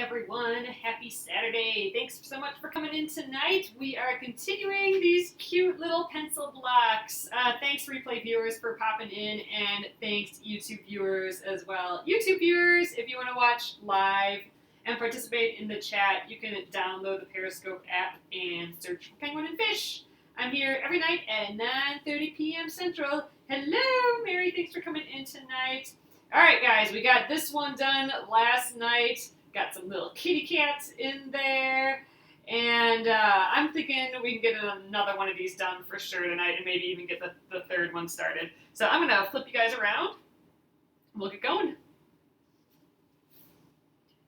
everyone. Happy Saturday. Thanks so much for coming in tonight. We are continuing these cute little pencil blocks. Thanks replay viewers for popping in, and thanks YouTube viewers as well. YouTube viewers, if you want to watch live and participate in the chat, you can download the Periscope app and search for Penguin and Fish. I'm here every night at 9:30 p.m. Central. Hello, Mary. Thanks for coming in tonight. All right, guys, we got this one done last night. Got some little kitty cats in there. And I'm thinking we can get another one of these done for sure tonight and maybe even get the third one started. So I'm going to flip you guys around. We'll get going.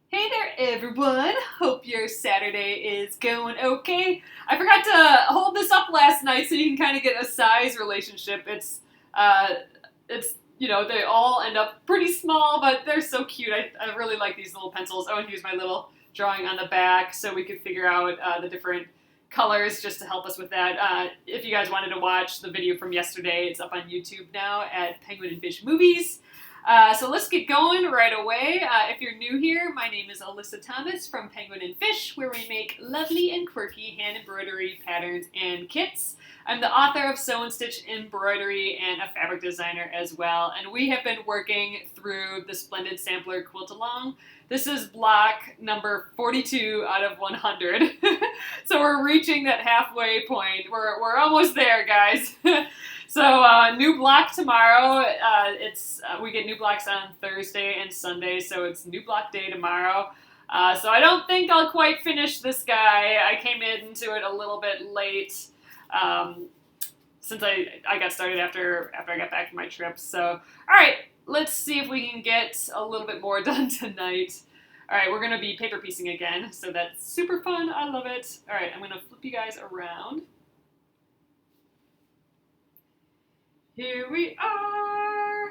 Hey there, everyone. Hope your Saturday is going okay. I forgot to hold this up last night so you can kind of get a size relationship. It's you know, they all end up pretty small, but they're so cute. I really like these little pencils. Oh, and here's my little drawing on the back so we could figure out the different colors just to help us with that. If you guys wanted to watch the video from yesterday, it's up on YouTube now at Penguin and Fish Movies. So let's get going right away. If you're new here, my name is Alyssa Thomas from Penguin and Fish, where we make lovely and quirky hand embroidery patterns and kits. I'm the author of Sew and Stitch Embroidery and a fabric designer as well, and we have been working through the Splendid Sampler quilt along. This is block number 42 out of 100, so we're reaching that halfway point. We're almost there, guys. So new block tomorrow. We get new blocks on Thursday and Sunday, so it's new block day tomorrow. So I don't think I'll quite finish this guy. I came into it a little bit late. Since I got started after I got back from my trip. So, all right, let's see if we can get a little bit more done tonight. All right, we're going to be paper piecing again, so that's super fun. I love it. All right, I'm going to flip you guys around. Here we are.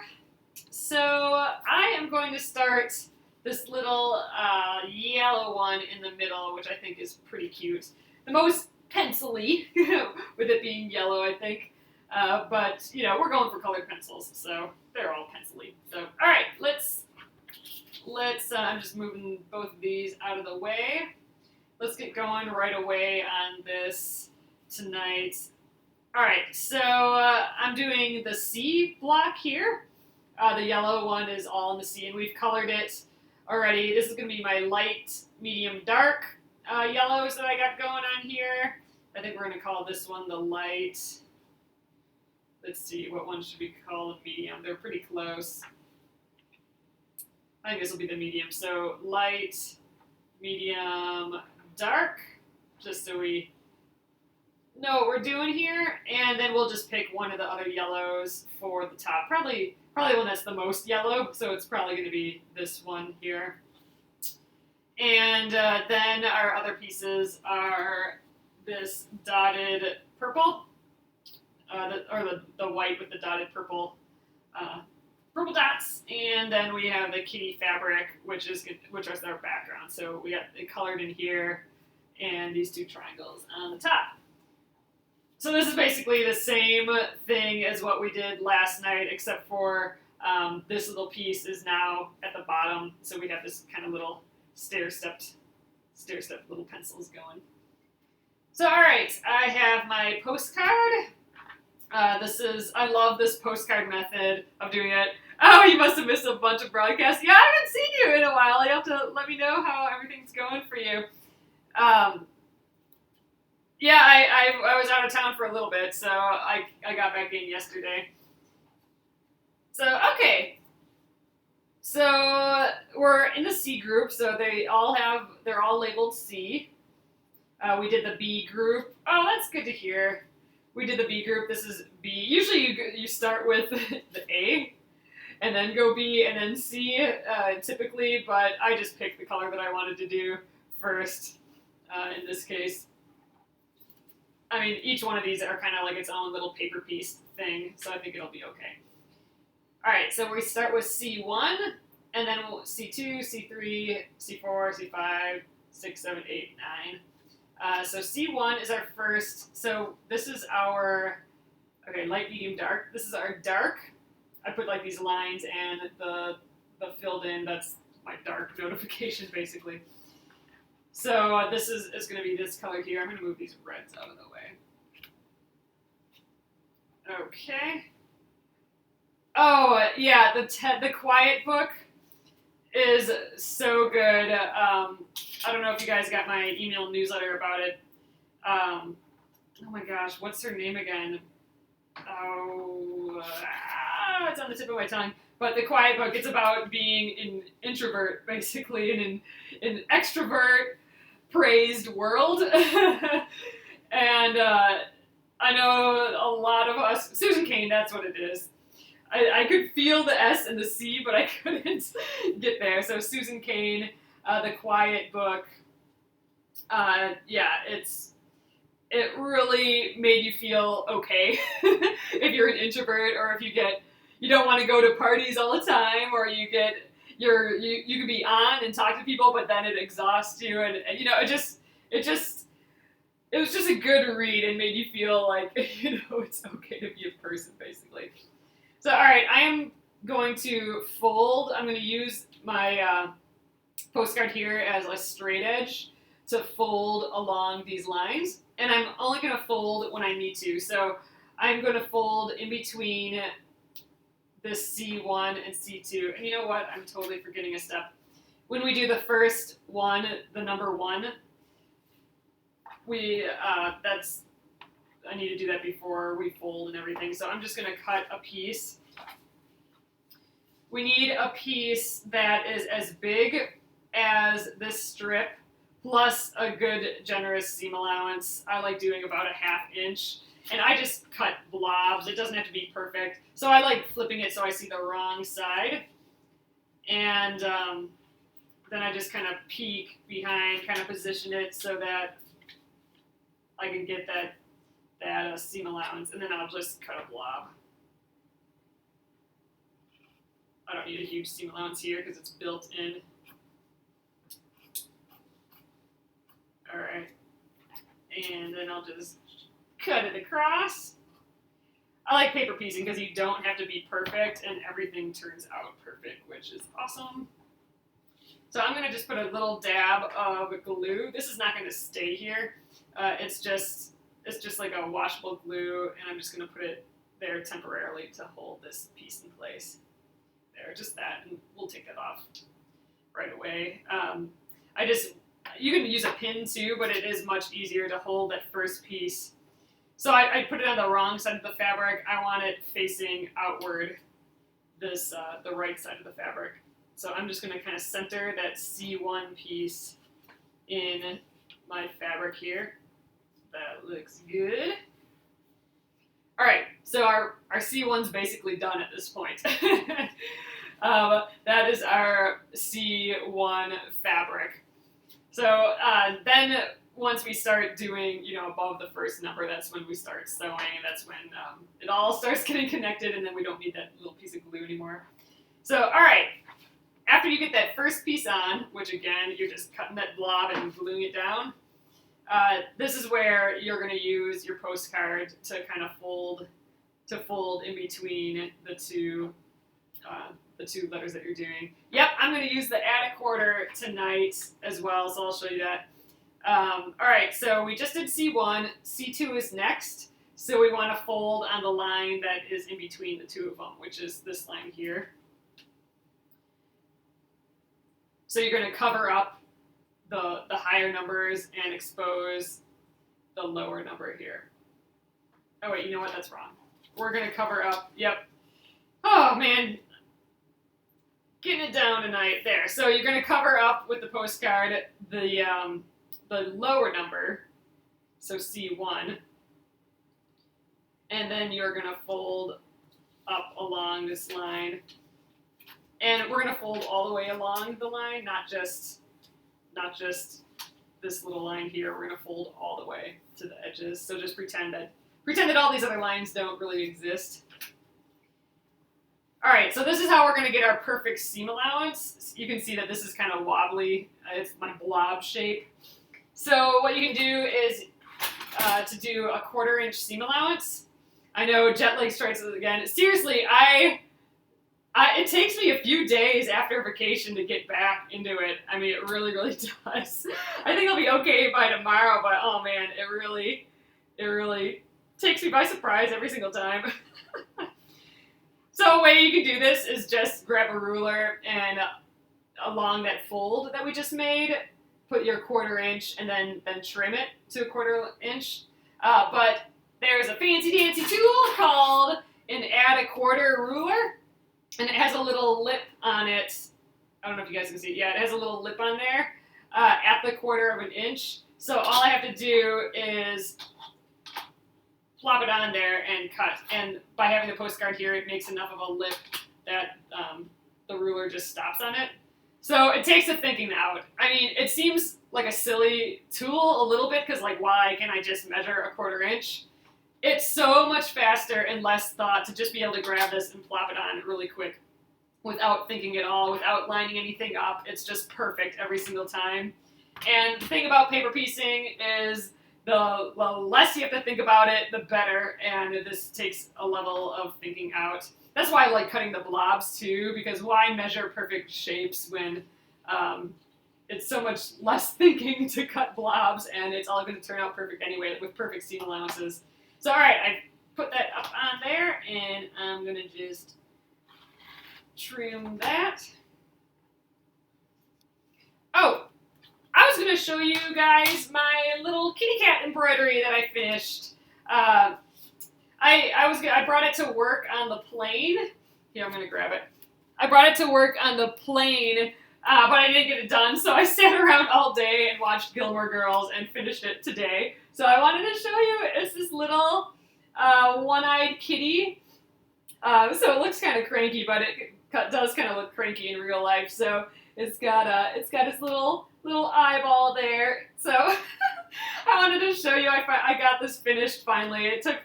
So I am going to start this little yellow one in the middle, which I think is pretty cute. The most pencil-y, with it being yellow, I think. But, you know, we're going for colored pencils, so they're all pencil-y. So, all right, let's I'm just moving both of these out of the way. Let's get going right away on this tonight. All right, so I'm doing the C block here. The yellow one is all in the C, and we've colored it already. This is going to be my light, medium, dark yellows that I got going on here. I think we're going to call this one the light. Let's see, what one should we call the medium? They're pretty close. I think this will be the medium. So light, medium, dark, just so we know what we're doing here. And then we'll just pick one of the other yellows for the top. Probably one that's the most yellow, so it's probably going to be this one here. And then our other pieces are this dotted purple, the white with the dotted purple dots, and then we have the kitty fabric, which is our background. So we got it colored in here, and these two triangles on the top. So this is basically the same thing as what we did last night, except for this little piece is now at the bottom. So we have this kind of little stair-step little pencils going. So, all right, I have my postcard. I love this postcard method of doing it. Oh, you must have missed a bunch of broadcasts. Yeah, I haven't seen you in a while. You have to let me know how everything's going for you. Yeah, I was out of town for a little bit, so I got back in yesterday. So, okay. So we're in the C group, so they're all labeled C. We did the B group. Oh, that's good to hear. We did the B group. This is B. Usually you start with the A, and then go B, and then C, typically, but I just picked the color that I wanted to do first in this case. I mean, each one of these are kind of like its own little paper piece thing, so I think it'll be okay. All right, so we start with C1, and then we'll C2, C3, C4, C5, 6, 7, 8, 9. So C1 is our first. So this is our, light, medium, dark. This is our dark. I put like these lines and the filled in, that's my dark notification basically. So this is going to be this color here. I'm going to move these reds out of the way. Okay. Oh, yeah, the Quiet book is so good. I don't know if you guys got my email newsletter about it. Oh my gosh, what's her name again? It's on the tip of my tongue. But the Quiet book, it's about being an introvert, basically, in an extrovert praised world. And I know a lot of us, Susan Cain, that's what it is. I could feel the S and the C, but I couldn't get there. So Susan Cain, the Quiet book, yeah, it really made you feel okay if you're an introvert, or if you don't want to go to parties all the time, or you can be on and talk to people, but then it exhausts you, and you know, it was just a good read and made you feel like, you know, it's okay to be a person, basically. So, all right, I am going to fold. I'm going to use my postcard here as a straight edge to fold along these lines. And I'm only going to fold when I need to. So I'm going to fold in between this C1 and C2. And you know what? I'm totally forgetting a step. When we do the first one, the number 1, I need to do that before we fold and everything. So I'm just going to cut a piece. We need a piece that is as big as this strip, plus a good generous seam allowance. I like doing about a 1/2 inch. And I just cut blobs. It doesn't have to be perfect. So I like flipping it so I see the wrong side. And then I just kind of peek behind, kind of position it so that I can get that seam allowance, and then I'll just cut a blob. I don't need a huge seam allowance here because it's built in. All right, and then I'll just cut it across. I like paper piecing because you don't have to be perfect, and everything turns out perfect, which is awesome. So I'm gonna just put a little dab of glue. This is not gonna stay here. It's just like a washable glue, and I'm just going to put it there temporarily to hold this piece in place. There, just that, and we'll take that off right away. You can use a pin too, but it is much easier to hold that first piece. So I put it on the wrong side of the fabric. I want it facing outward, the right side of the fabric. So I'm just going to kind of center that C1 piece in my fabric here. That looks good. All right, so our C1's basically done at this point. That is our C1 fabric. So then once we start doing, you know, above the first number, that's when we start sewing, and that's when it all starts getting connected, and then we don't need that little piece of glue anymore. So, all right, after you get that first piece on, which again, you're just cutting that blob and gluing it down, this is where you're going to use your postcard to kind of fold in between the two letters that you're doing. Yep, I'm going to use the add a quarter tonight as well, so I'll show you that. All right, so we just did C1. C2 is next, so we want to fold on the line that is in between the two of them, which is this line here. So you're going to cover up the higher numbers and expose the lower number here. Oh wait, you know what? That's wrong. We're going to cover up, yep. Oh man, getting it down tonight. There. So you're going to cover up with the postcard the lower number, so C1, and then you're going to fold up along this line. And we're going to fold all the way along the line, not just this little line here. We're going to fold all the way to the edges. So just pretend that all these other lines don't really exist. All right, so this is how we're going to get our perfect seam allowance. You can see that this is kind of wobbly. It's my blob shape. So what you can do is to do a 1/4 inch seam allowance. I know jet lag strikes us again. Seriously, I It takes me a few days after vacation to get back into it. I mean, it really, really does. I think I'll be okay by tomorrow, but oh man, it really takes me by surprise every single time. So a way you can do this is just grab a ruler and along that fold that we just made, put your 1/4 inch and then trim it to a 1/4 inch. But there's a fancy dancy tool called an add a 1/4 ruler, and it has a little lip on it. I don't know if you guys can see it. Yeah, it has a little lip on there at the 1/4 inch. So all I have to do is plop it on there and cut. And by having the postcard here, it makes enough of a lip that the ruler just stops on it. So it takes the thinking out. I mean, it seems like a silly tool a little bit because, like, why can't I just measure a 1/4 inch? It's so much faster and less thought to just be able to grab this and plop it on really quick without thinking at all, without lining anything up. It's just perfect every single time. And the thing about paper piecing is the less you have to think about it, the better. And this takes a level of thinking out. That's why I like cutting the blobs too, because why measure perfect shapes when it's so much less thinking to cut blobs, and it's all going to turn out perfect anyway with perfect seam allowances. So all right, I put that up on there, and I'm going to just trim that. Oh, I was going to show you guys my little kitty cat embroidery that I finished. I brought it to work on the plane. Here, I'm going to grab it. I brought it to work on the plane, but I didn't get it done, so I sat around all day and watched Gilmore Girls and finished it today. So I wanted to show you, it's this little one-eyed kitty. So it looks kind of cranky, but it does kind of look cranky in real life. So it's got its little eyeball there. So I wanted to show you. I got this finished finally. It took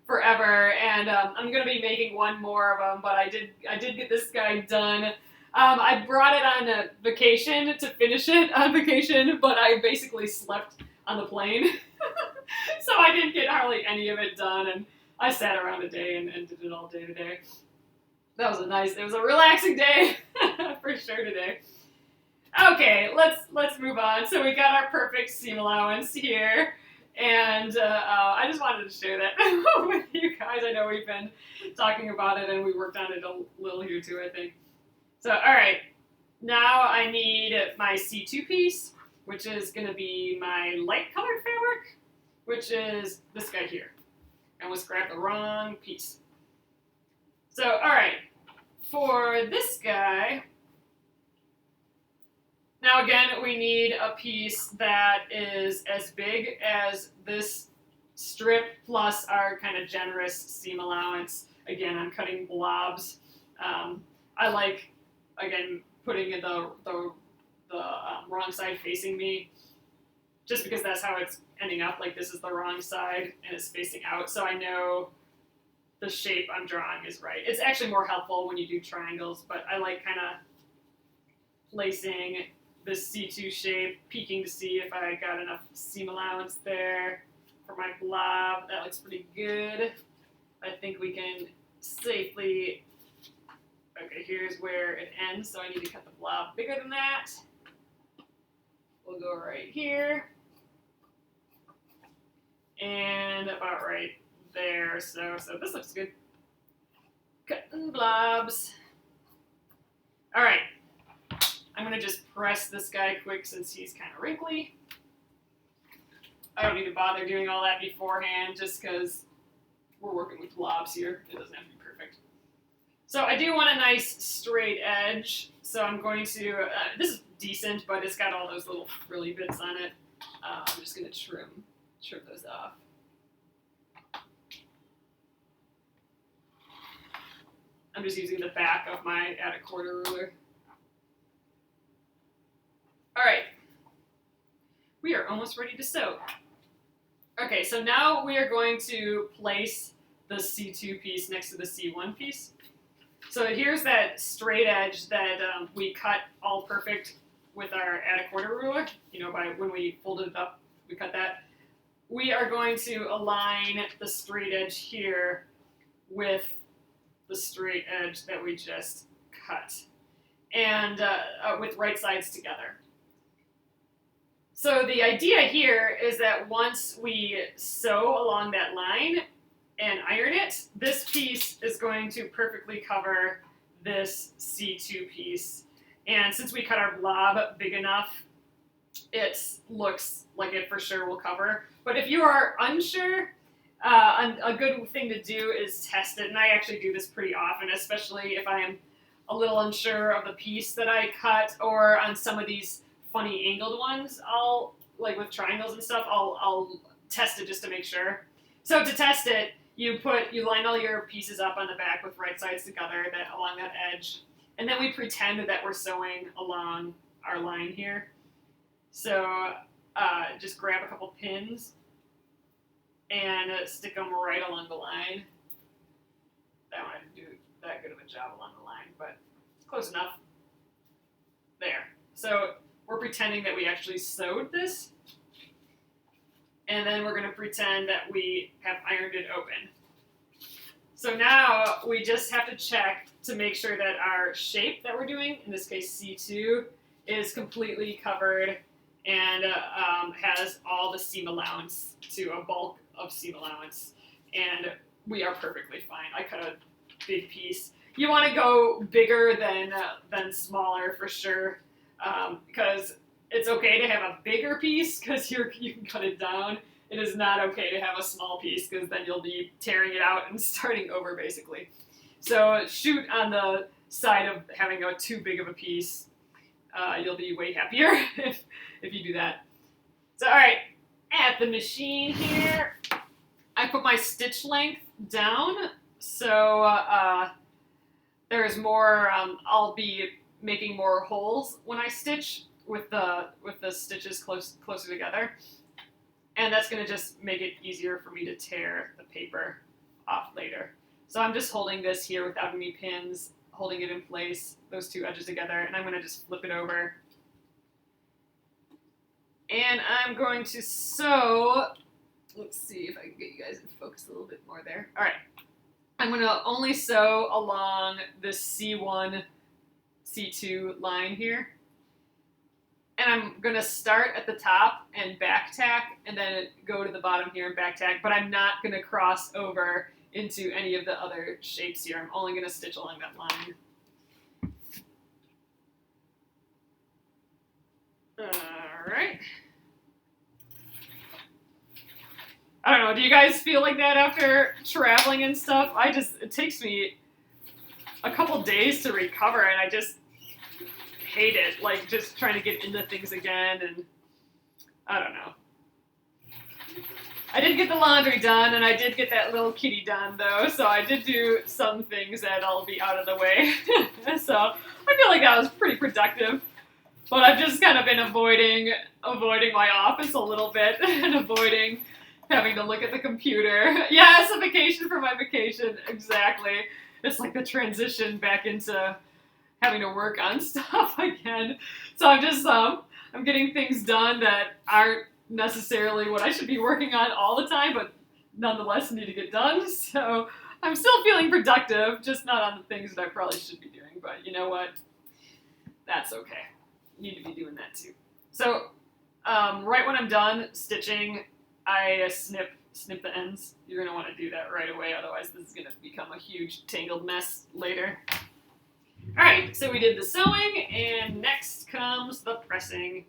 forever, and I'm gonna be making one more of them. But I did get this guy done. I brought it on a vacation to finish it on vacation, but I basically slept on the plane, so I didn't get hardly any of it done. And I sat around a day and did it all day today. It was a relaxing day for sure today. Okay, let's move on. So we got our perfect seam allowance here, and I just wanted to share that with you guys. I know we've been talking about it, and we worked on it a little here too, I think. So, all right, now I need my C2 piece, which is going to be my light colored fabric, which is this guy here. I almost grabbed the wrong piece. So, all right, for this guy, now again, we need a piece that is as big as this strip plus our kind of generous seam allowance. Again, I'm cutting blobs. I like, again, putting the wrong side facing me, just because that's how it's ending up. Like, this is the wrong side and it's facing out, so I know the shape I'm drawing is right. It's actually more helpful when you do triangles, but I like kind of placing this C2 shape, peeking to see if I got enough seam allowance there for my blob. That looks pretty good. I think we can safely, okay, here's where it ends, so I need to cut the blob bigger than that. We'll go right here. And about right there, so this looks good. Cutting blobs. All right. I'm going to just press this guy quick since he's kind of wrinkly. I don't need to bother doing all that beforehand just because we're working with blobs here. It doesn't have to be perfect. So I do want a nice straight edge. So I'm going to, this is decent, but it's got all those little frilly bits on it. I'm just going to trim those off. I'm just using the back of my add a 1/4 ruler. All right, we are almost ready to sew. Okay, so now we are going to place the C2 piece next to the C1 piece. So here's that straight edge that we cut all perfect with our add a 1/4 ruler. You know, by when we folded it up, we cut that. We are going to align the straight edge here with the straight edge that we just cut, and with right sides together. So the idea here is that once we sew along that line and iron it, this piece is going to perfectly cover this C2 piece. And since we cut our blob big enough, it looks like it for sure will cover. But if you are unsure, a good thing to do is test it. And I actually do this pretty often, especially if I am a little unsure of the piece that I cut, or on some of these funny angled ones, I'll, like with triangles and stuff, I'll test it just to make sure. So to test it, you line all your pieces up on the back with right sides together along that edge, and then we pretend that we're sewing along our line here. So just grab a couple pins and stick them right along the line. That one I didn't do that good of a job along the line, but close enough. There. So we're pretending that we actually sewed this, and then we're going to pretend that we have ironed it open. So now we just have to check to make sure that our shape that we're doing, in this case C2, is completely covered and has all the seam allowance to a bulk of seam allowance, and we are perfectly fine. I cut a big piece. You want to go bigger than smaller for sure, because it's okay to have a bigger piece because you can cut it down. It is not okay to have a small piece because then you'll be tearing it out and starting over basically. So shoot on the side of having too big of a piece. You'll be way happier if you do that. So all right, at the machine here, I put my stitch length down, so there's more. I'll be making more holes when I stitch with the stitches closer together, and that's going to just make it easier for me to tear the paper off later. So I'm just holding this here without any pins, holding it in place, those two edges together, and I'm going to just flip it over. And I'm going to sew, let's see if I can get you guys in focus a little bit more there. All right, I'm going to only sew along this C1, C2 line here. And I'm going to start at the top and back tack, and then go to the bottom here and back tack, but I'm not going to cross over into any of the other shapes here. I'm only going to stitch along that line. Alright. I don't know, do you guys feel like that after traveling and stuff? It takes me a couple days to recover, and I just hate it. Like, just trying to get into things again, and I don't know. I did get the laundry done, and I did get that little kitty done, though, so I did do some things that'll be out of the way. So I feel like that was pretty productive. But I've just kind of been avoiding my office a little bit and avoiding having to look at the computer. Yeah, it's a vacation for my vacation, exactly. It's like the transition back into having to work on stuff again. So I'm just, I'm getting things done that aren't necessarily what I should be working on all the time, but nonetheless need to get done. So I'm still feeling productive, just not on the things that I probably should be doing. But you know what? That's okay. Need to be doing that too. So right when I'm done stitching, I snip the ends. You're going to want to do that right away, otherwise this is going to become a huge tangled mess later. Alright, so we did the sewing, and next comes the pressing.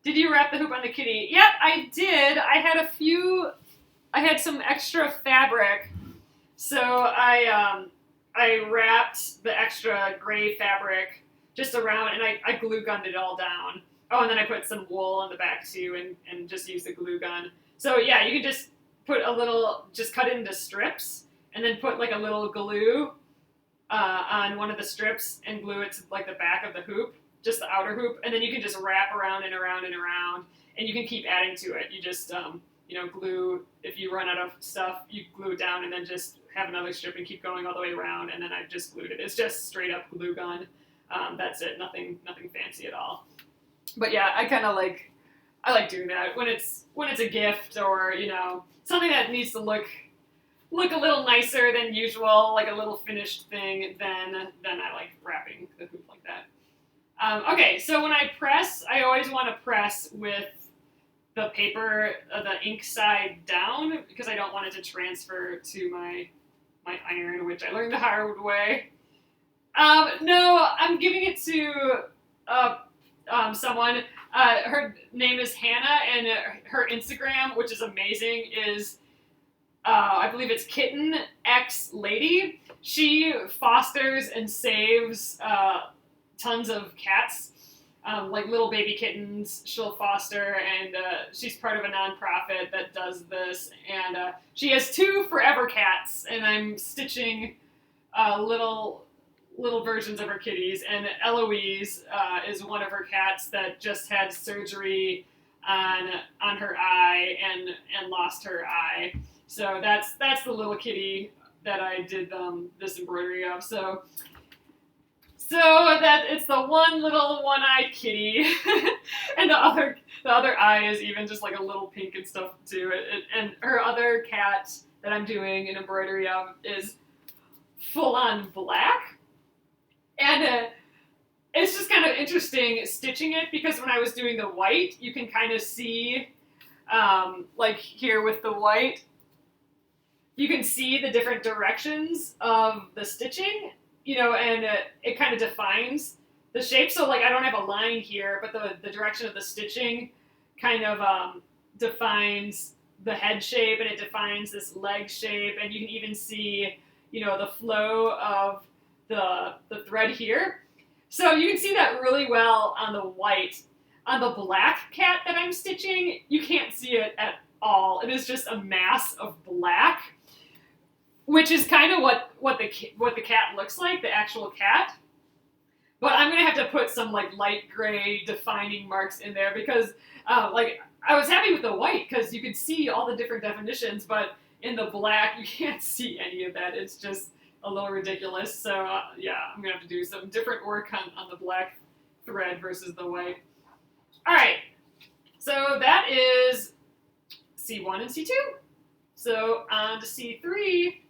Did you wrap the hoop on the kitty? Yep, I did. I had some extra fabric, so I wrapped the extra gray fabric just around, and I glue gunned it all down. Oh, and then I put some wool on the back too, and just used the glue gun. So yeah, you can just put just cut it into strips, and then put like a little glue on one of the strips and glue it to like the back of the hoop, just the outer hoop, and then you can just wrap around and around and around, and you can keep adding to it. You just glue, if you run out of stuff, you glue it down and then just have another strip and keep going all the way around, and then I've just glued it. It's just straight up glue gun. That's it, nothing fancy at all. But yeah, I like doing that when it's a gift, or something that needs to look look a little nicer than usual, like a little finished thing, then I like wrapping the hoop like that. Okay, so when I press, I always want to press with the paper, the ink side down, because I don't want it to transfer to my iron, which I learned the hard way. No, I'm giving it to someone. Her name is Hannah, and her Instagram, which is amazing, is I believe it's Kitten X Lady. She fosters and saves tons of cats, like little baby kittens. She'll foster, and she's part of a nonprofit that does this. And she has 2 forever cats, and I'm stitching little versions of her kitties. And Eloise is one of her cats that just had surgery on her eye and lost her eye. So that's the little kitty that I did this embroidery of. So that it's the one little one-eyed kitty, and the other eye is even just like a little pink and stuff too. And her other cat that I'm doing an embroidery of is full-on black, and it's just kind of interesting stitching it, because when I was doing the white, you can kind of see, like here with the white, you can see the different directions of the stitching, and it kind of defines the shape. So like I don't have a line here, but the direction of the stitching kind of defines the head shape, and it defines this leg shape, and you can even see, the flow of the thread here. So you can see that really well on the white. On the black cat that I'm stitching, you can't see it at all. It is just a mass of black, which is kind of what the cat looks like, the actual cat. But I'm gonna have to put some like light gray defining marks in there, because like I was happy with the white because you could see all the different definitions, but in the black you can't see any of that. It's just a little ridiculous. So yeah, I'm gonna have to do some different work on the black thread versus the white. All right, so that is C1 and C2. So on to C3.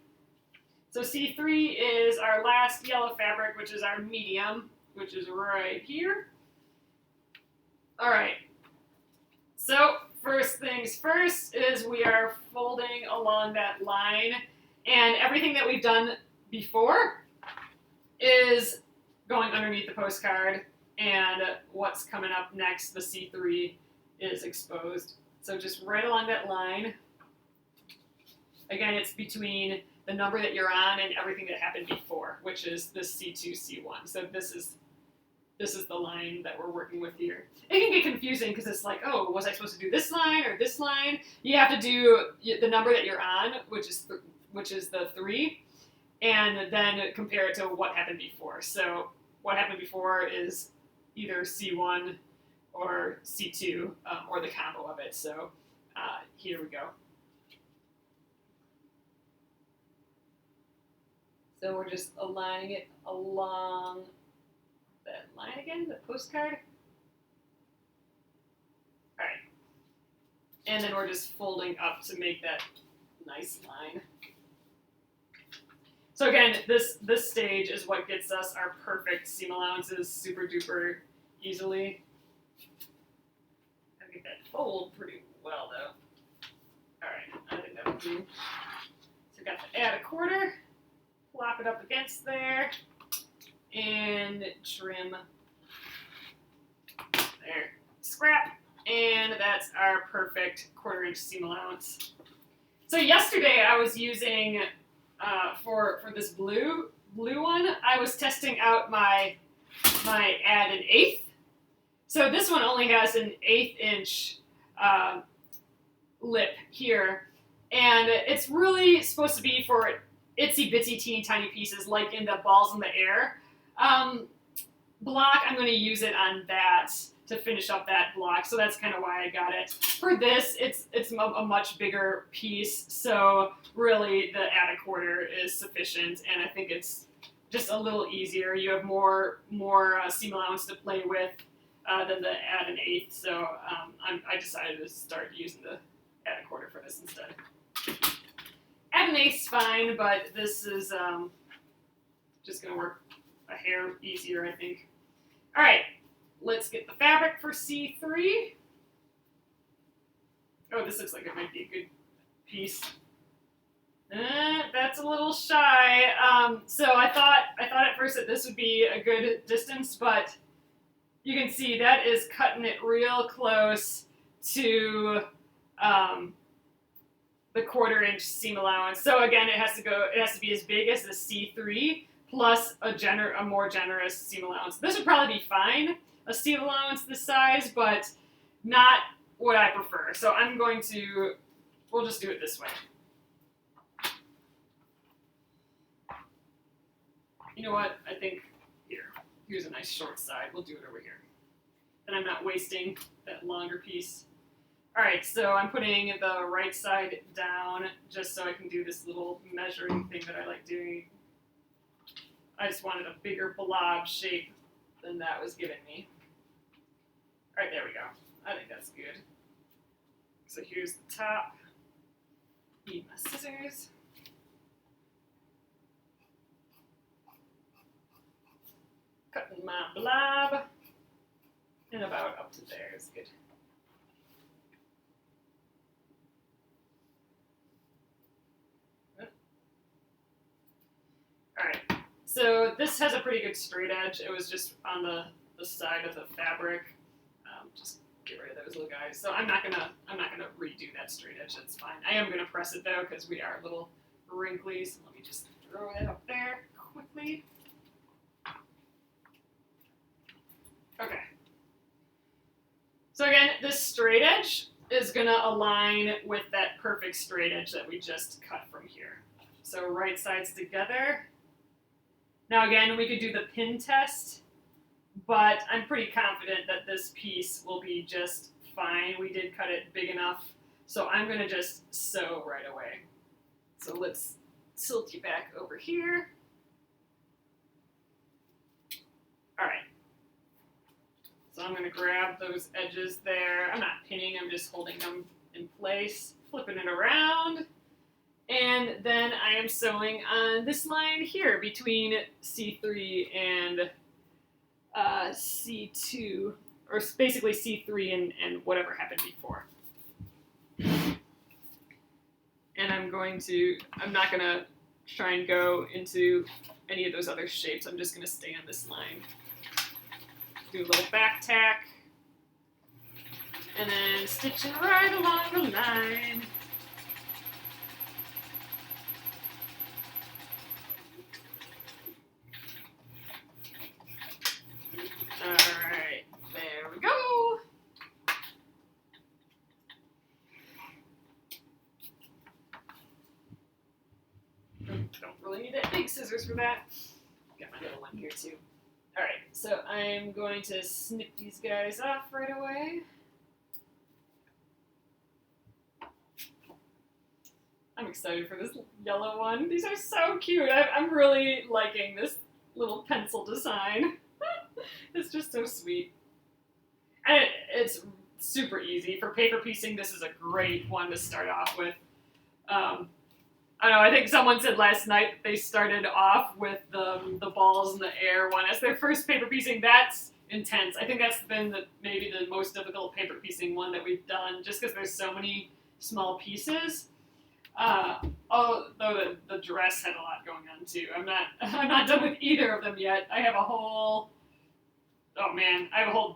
So C3 is our last yellow fabric, which is our medium, which is right here. All right. So first things first is we are folding along that line, and everything that we've done before is going underneath the postcard, and what's coming up next, the C3, is exposed. So just right along that line. Again, it's between the number that you're on and everything that happened before, which is the C2, C1. So this is the line that we're working with here. It can get confusing because it's like, oh, was I supposed to do this line or this line? You have to do the number that you're on, which is the 3, and then compare it to what happened before. So what happened before is either C1 or C2, or the combo of it. So here we go. So we're just aligning it along that line again, the postcard. All right. And then we're just folding up to make that nice line. So again, this stage is what gets us our perfect seam allowances super duper easily. Gotta get that fold pretty well though. All right, I think that'll do. So we got to add a quarter. Flop it up against there, and trim there, scrap, and that's our perfect 1/4 inch seam allowance. So yesterday I was using, for this blue one, I was testing out my add an 1/8. So this one only has an 1/8 inch lip here, and it's really supposed to be for itsy bitsy teeny tiny pieces, like in the balls in the air block. I'm going to use it on that to finish up that block, so that's kind of why I got it. For this, it's a much bigger piece, so really the add a 1/4 is sufficient, and I think it's just a little easier. You have more seam allowance to play with than the add an 1/8, so I decided to start using the add a 1/4 for this instead. Add an makes fine, but this is just going to work a hair easier, I think. All right, let's get the fabric for C3. Oh, this looks like it might be a good piece. That's a little shy. So I thought at first that this would be a good distance, but you can see that is cutting it real close to the 1/4 inch seam allowance. So again, it has to be as big as the C3 plus a more generous seam allowance. This would probably be fine, a seam allowance this size, but not what I prefer. So we'll just do it this way. You know what? I think here's a nice short side. We'll do it over here. Then I'm not wasting that longer piece. All right, so I'm putting the right side down just so I can do this little measuring thing that I like doing. I just wanted a bigger blob shape than that was giving me. All right, there we go. I think that's good. So here's the top. Need my scissors. Cutting my blob. And about up to there is good. Alright, so this has a pretty good straight edge. It was just on the side of the fabric. Just get rid of those little guys. So I'm not gonna redo that straight edge. That's fine. I am gonna press it though because we are a little wrinkly. So let me just throw it up there quickly. Okay. So again, this straight edge is gonna align with that perfect straight edge that we just cut from here. So right sides together. Now again, we could do the pin test, but I'm pretty confident that this piece will be just fine. We did cut it big enough, so I'm gonna just sew right away. So let's tilt you back over here. All right. So I'm gonna grab those edges there. I'm not pinning, I'm just holding them in place, flipping it around. And then I am sewing on this line here between C3 and C2, or basically C3 and whatever happened before. And I'm not gonna try and go into any of those other shapes. I'm just gonna stay on this line. Do a little back tack, and then stitching right along the line. Alright, there we go. Don't really need that big scissors for that. Got my little one here too. Alright, so I'm going to snip these guys off right away. I'm excited for this yellow one. These are so cute. I'm really liking this little pencil design. It's just so sweet. And it's super easy. For paper piecing, this is a great one to start off with. I don't know, I think someone said last night they started off with the balls in the air one as their first paper piecing. That's intense. I think that's been maybe the most difficult paper piecing one that we've done, just because there's so many small pieces. Although the dress had a lot going on too. I'm not done with either of them yet. I have a whole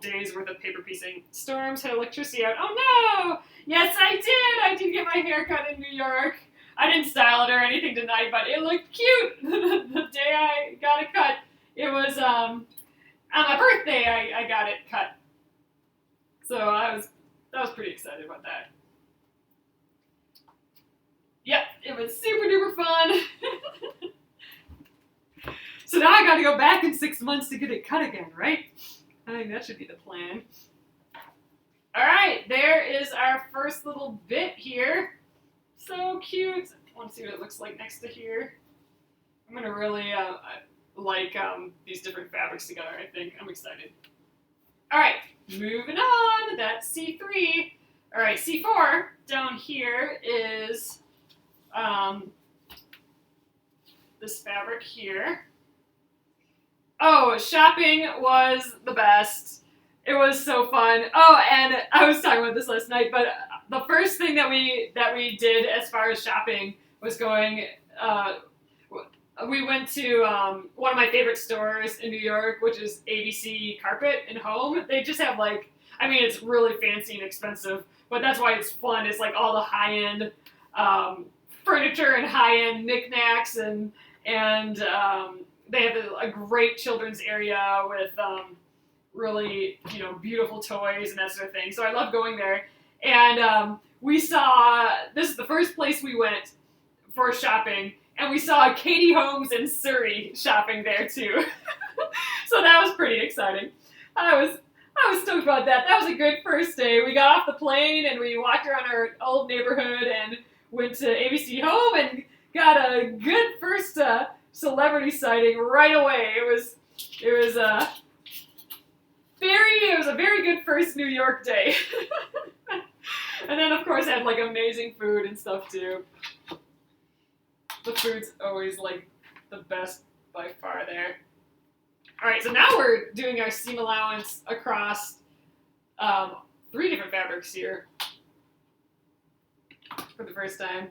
day's worth of paper piecing. Storms had electricity out. Oh no! Yes, I did! I did get my hair cut in New York. I didn't style it or anything tonight, but it looked cute the day I got it cut. It was on my birthday I got it cut. So I was pretty excited about that. Yep, it was super duper fun. So now I gotta go back in 6 months to get it cut again, right? I think that should be the plan. Alright, there is our first little bit here. So cute. I want to see what it looks like next to here. I'm gonna really like these different fabrics together, I think. I'm excited. Alright, moving on. That's C3. Alright, C4 down here is this fabric here. Oh, shopping was the best. It was so fun. Oh, and I was talking about this last night, but the first thing that we did as far as shopping was going. We went to one of my favorite stores in New York, which is ABC Carpet and Home. They just have like, I mean, it's really fancy and expensive, but that's why it's fun. It's like all the high-end furniture and high-end knickknacks, and they have a great children's area with really, beautiful toys and that sort of thing. So I love going there. And we saw, this is the first place we went for shopping, and we saw Katie Holmes in Surrey shopping there too. So that was pretty exciting. I was stoked about that. That was a good first day. We got off the plane and we walked around our old neighborhood and went to ABC Home and got a good first celebrity sighting right away. It was a very good first New York day. And then of course had like amazing food and stuff too. The food's always like the best by far there. All right, so now we're doing our seam allowance across 3 different fabrics here for the first time.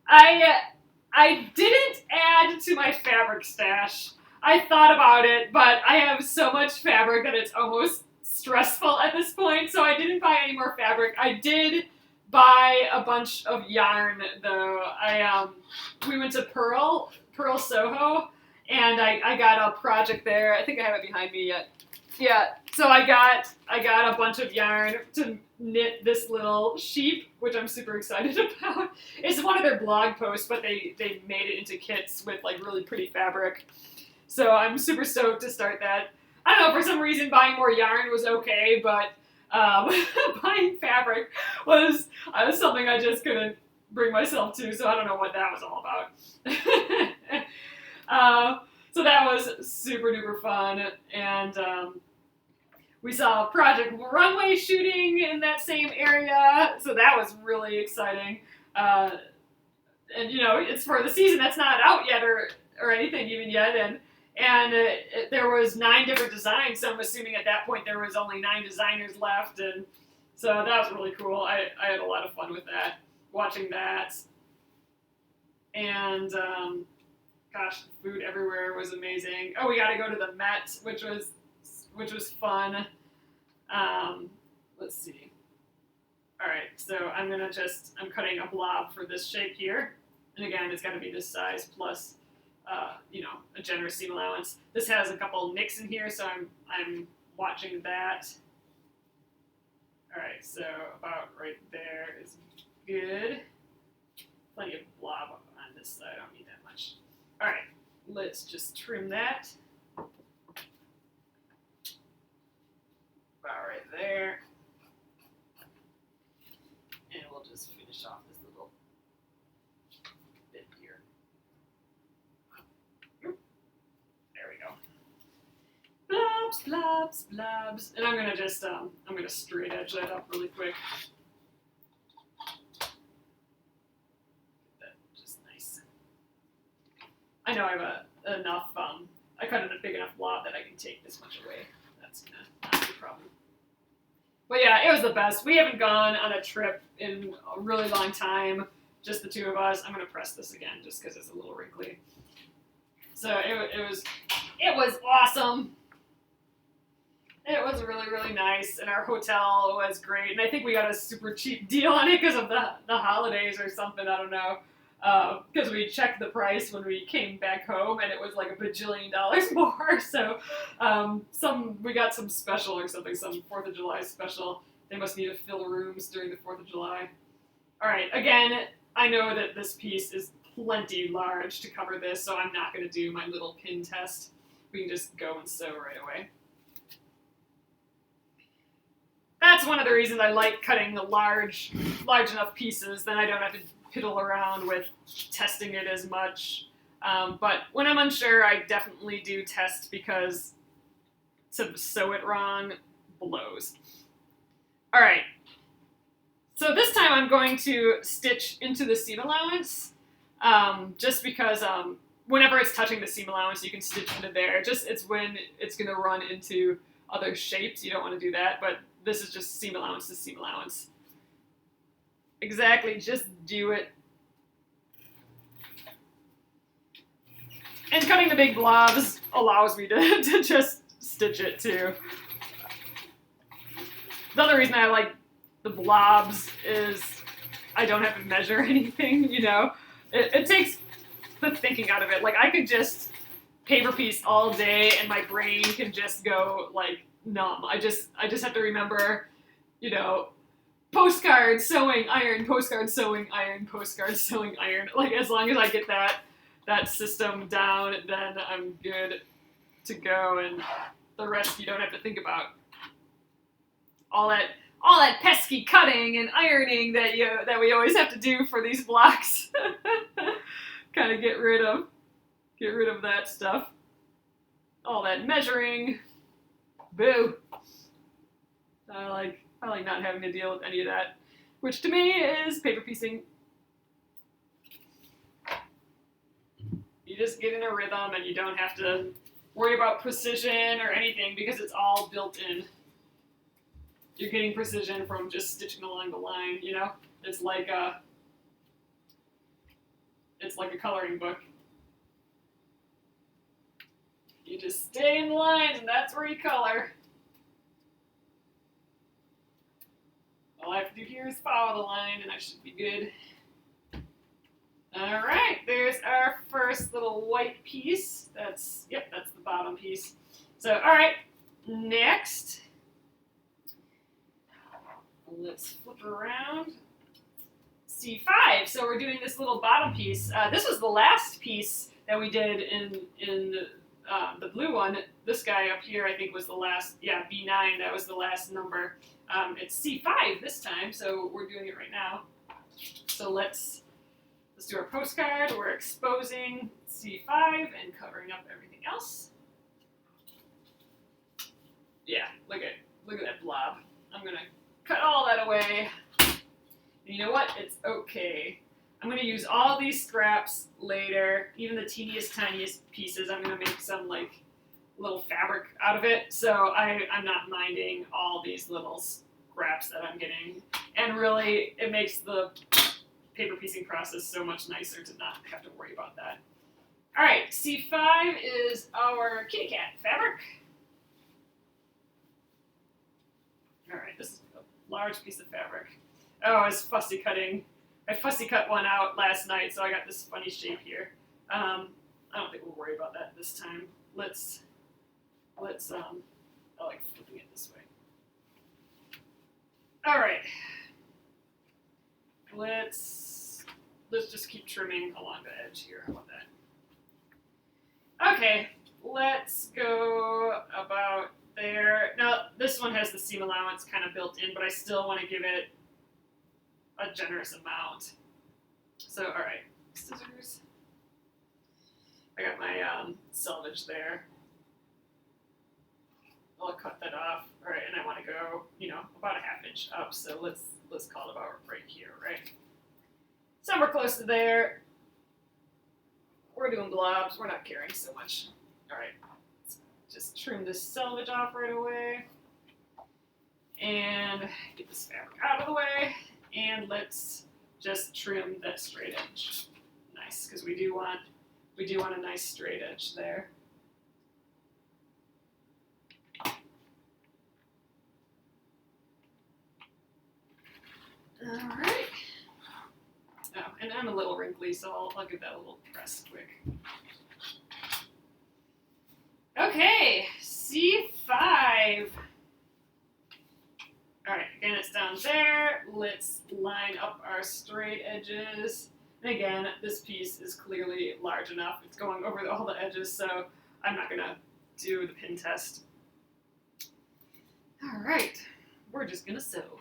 I didn't add to my fabric stash. I thought about it, but I have so much fabric that it's almost stressful at this point, so I didn't buy any more fabric. I did buy a bunch of yarn, though. We went to Pearl Soho, and I got a project there. I think I have it behind me yet. Yeah, so I got a bunch of yarn to knit this little sheep, which I'm super excited about. It's one of their blog posts, but they made it into kits with like really pretty fabric. So I'm super stoked to start that. I don't know, for some reason buying more yarn was okay, but buying fabric was something I just couldn't bring myself to, so I don't know what that was all about. So that was super duper fun, and we saw Project Runway shooting in that same area, so that was really exciting. And it's for the season that's not out yet or anything even yet, and there was 9 different designs, so I'm assuming at that point there was only 9 designers left, and so that was really cool. I had a lot of fun with that, watching that. And gosh, the food everywhere was amazing. Oh, we got to go to the Met, which was fun. Let's see. All right, so I'm cutting a blob for this shape here, and again, it's got to be this size plus a generous seam allowance. This has a couple nicks in here, so I'm watching that. All right, so about right there is good. Plenty of blob on this side. I don't need that much. All right, let's just trim that. About right there. And we'll just finish off this little bit here. There we go. Blobs, blobs, blobs. And I'm gonna straight edge that up really quick. Get that just nice. I know I have enough, I cut in a big enough blob that I can take this much away. That's not a problem. But yeah, it was the best. We haven't gone on a trip in a really long time, just the 2 of us. I'm gonna press this again just because it's a little wrinkly. So it was awesome. It was really, really nice, and our hotel was great. And I think we got a super cheap deal on it because of the holidays or something. I don't know. Because we checked the price when we came back home, and it was like $1 bajillion more. So we got some special or something, some 4th of July special. They must need to fill rooms during the 4th of July. All right, again, I know that this piece is plenty large to cover this, so I'm not going to do my little pin test. We can just go and sew right away. That's one of the reasons I like cutting the large enough pieces, then I don't have to piddle around with testing it as much. But when I'm unsure, I definitely do test because to sew it wrong blows. All right. So this time I'm going to stitch into the seam allowance, just because whenever it's touching the seam allowance, you can stitch into there. It's when it's going to run into other shapes. You don't want to do that, but this is just seam allowance to seam allowance. Exactly, just do it. And cutting the big blobs allows me to just stitch it too. The other reason I like the blobs is I don't have to measure anything, you know? It takes the thinking out of it. Like, I could just paper piece all day and my brain can just go, like, numb. I just have to remember, you know, postcard, sewing, iron, postcard, sewing, iron, postcard, sewing, iron. Like, as long as I get that system down, then I'm good to go, and the rest you don't have to think about. All that pesky cutting and ironing that we always have to do for these blocks. Kind of get rid of that stuff. All that measuring. Boo. I like not having to deal with any of that, which to me is paper piecing. You just get in a rhythm and you don't have to worry about precision or anything because it's all built in. You're getting precision from just stitching along the line, you know? It's like a coloring book. You just stay in the lines and that's where you color. All I have to do here is follow the line and I should be good. All right, there's our first little white piece. That's the bottom piece. So, all right, next, let's flip around. C5. So we're doing this little bottom piece. This was the last piece that we did in the blue one. This guy up here, I think, was the last. Yeah, B9. That was the last number. It's C5 this time, so we're doing it right now. So let's do our postcard. We're exposing C5 and covering up everything else. Yeah, look at that blob. I'm gonna cut all that away. And you know what? It's okay. I'm gonna use all these scraps later, even the teeniest, tiniest pieces. I'm gonna make some like little fabric out of it. So I'm not minding all these little scraps that I'm getting. And really, it makes the paper piecing process so much nicer to not have to worry about that. All right, C5 is our kitty cat fabric. All right, this is a large piece of fabric. Oh, I was fussy cutting. I fussy cut one out last night, so I got this funny shape here. I don't think we'll worry about that this time. Let's I like flipping it this way. All right. Let's just keep trimming along the edge here. How about that? Okay, let's go about there. Now, this one has the seam allowance kind of built in, but I still want to give it a generous amount. So, all right, scissors. I got my selvage there. I'll cut that off. All right, and I want to go, about a 1/2 inch up. So let's call it about right here, right? So we're close to there. We're doing blobs. We're not caring so much. All right, let's just trim this selvage off right away, and get this fabric out of the way. And let's just trim that straight edge. Nice, because we do want a nice straight edge there. All right. Oh, and I'm a little wrinkly, so I'll give that a little press quick. Okay, C5. All right, again, it's down there. Let's line up our straight edges. And again, this piece is clearly large enough. It's going over all the edges, so I'm not gonna do the pin test. All right, we're just gonna sew.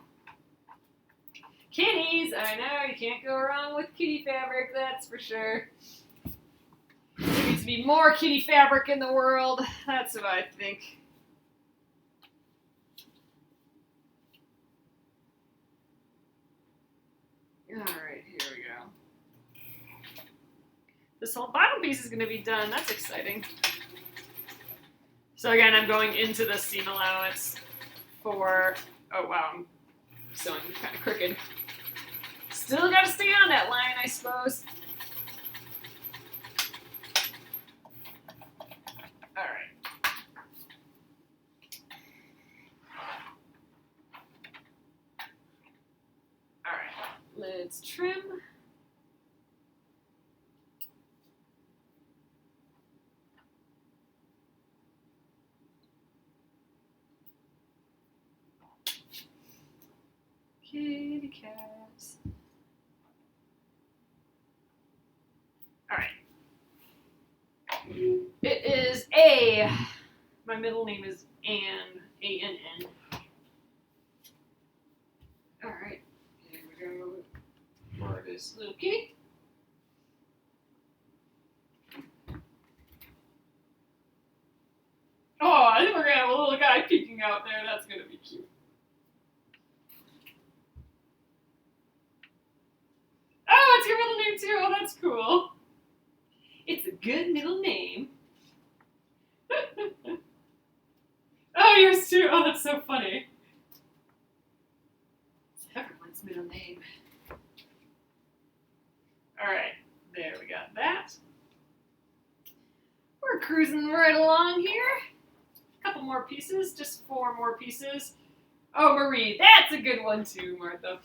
Kitties, I know, you can't go wrong with kitty fabric, that's for sure. There needs to be more kitty fabric in the world, that's what I think. All right, here we go. this whole bottom piece is going to be done. That's exciting. So again, I'm going into the seam allowance for, oh wow, I'm sewing kind of crooked. Still got to stay on that line, I suppose. All right. All right, let's trim. Kitty cats. All right. It is A. My middle name is Ann. A-N-N. All right. Here we go. For this little kitty. Oh, I think we're gonna have a little guy peeking out there. That's gonna be cute. Oh, it's your middle name too. Oh, that's cool. It's a good middle name. Oh, yours too. Oh, that's so funny. It's everyone's middle name. All right, there we got that. We're cruising right along here. A couple more pieces, just 4 more pieces. Oh, Marie, that's a good one too, Martha.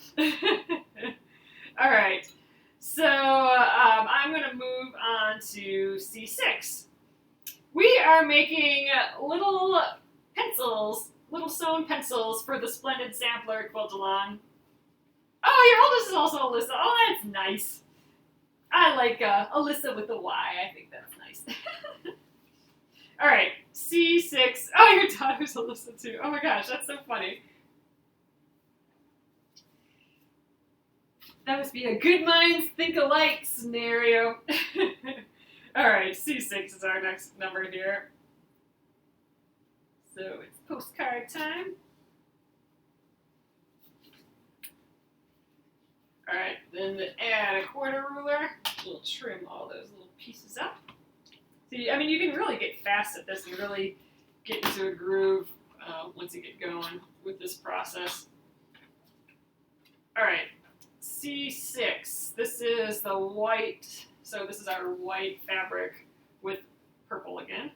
All right, so I'm going to move on to C6. We are making little pencils, little sewn pencils for the Splendid Sampler quilt along. Oh, your oldest is also Alyssa. Oh, that's nice. I like Alyssa with a Y. I think that's nice. All right, C6. Oh, your daughter's Alyssa too. Oh my gosh, that's so funny. That must be a good minds think alike scenario. All right, C6 is our next number here. So it's postcard time. All right, then add a quarter ruler. We'll trim all those little pieces up. See, I mean, you can really get fast at this and really get into a groove once you get going with this process. All right, C6. This is the white. So this is our white fabric with purple again.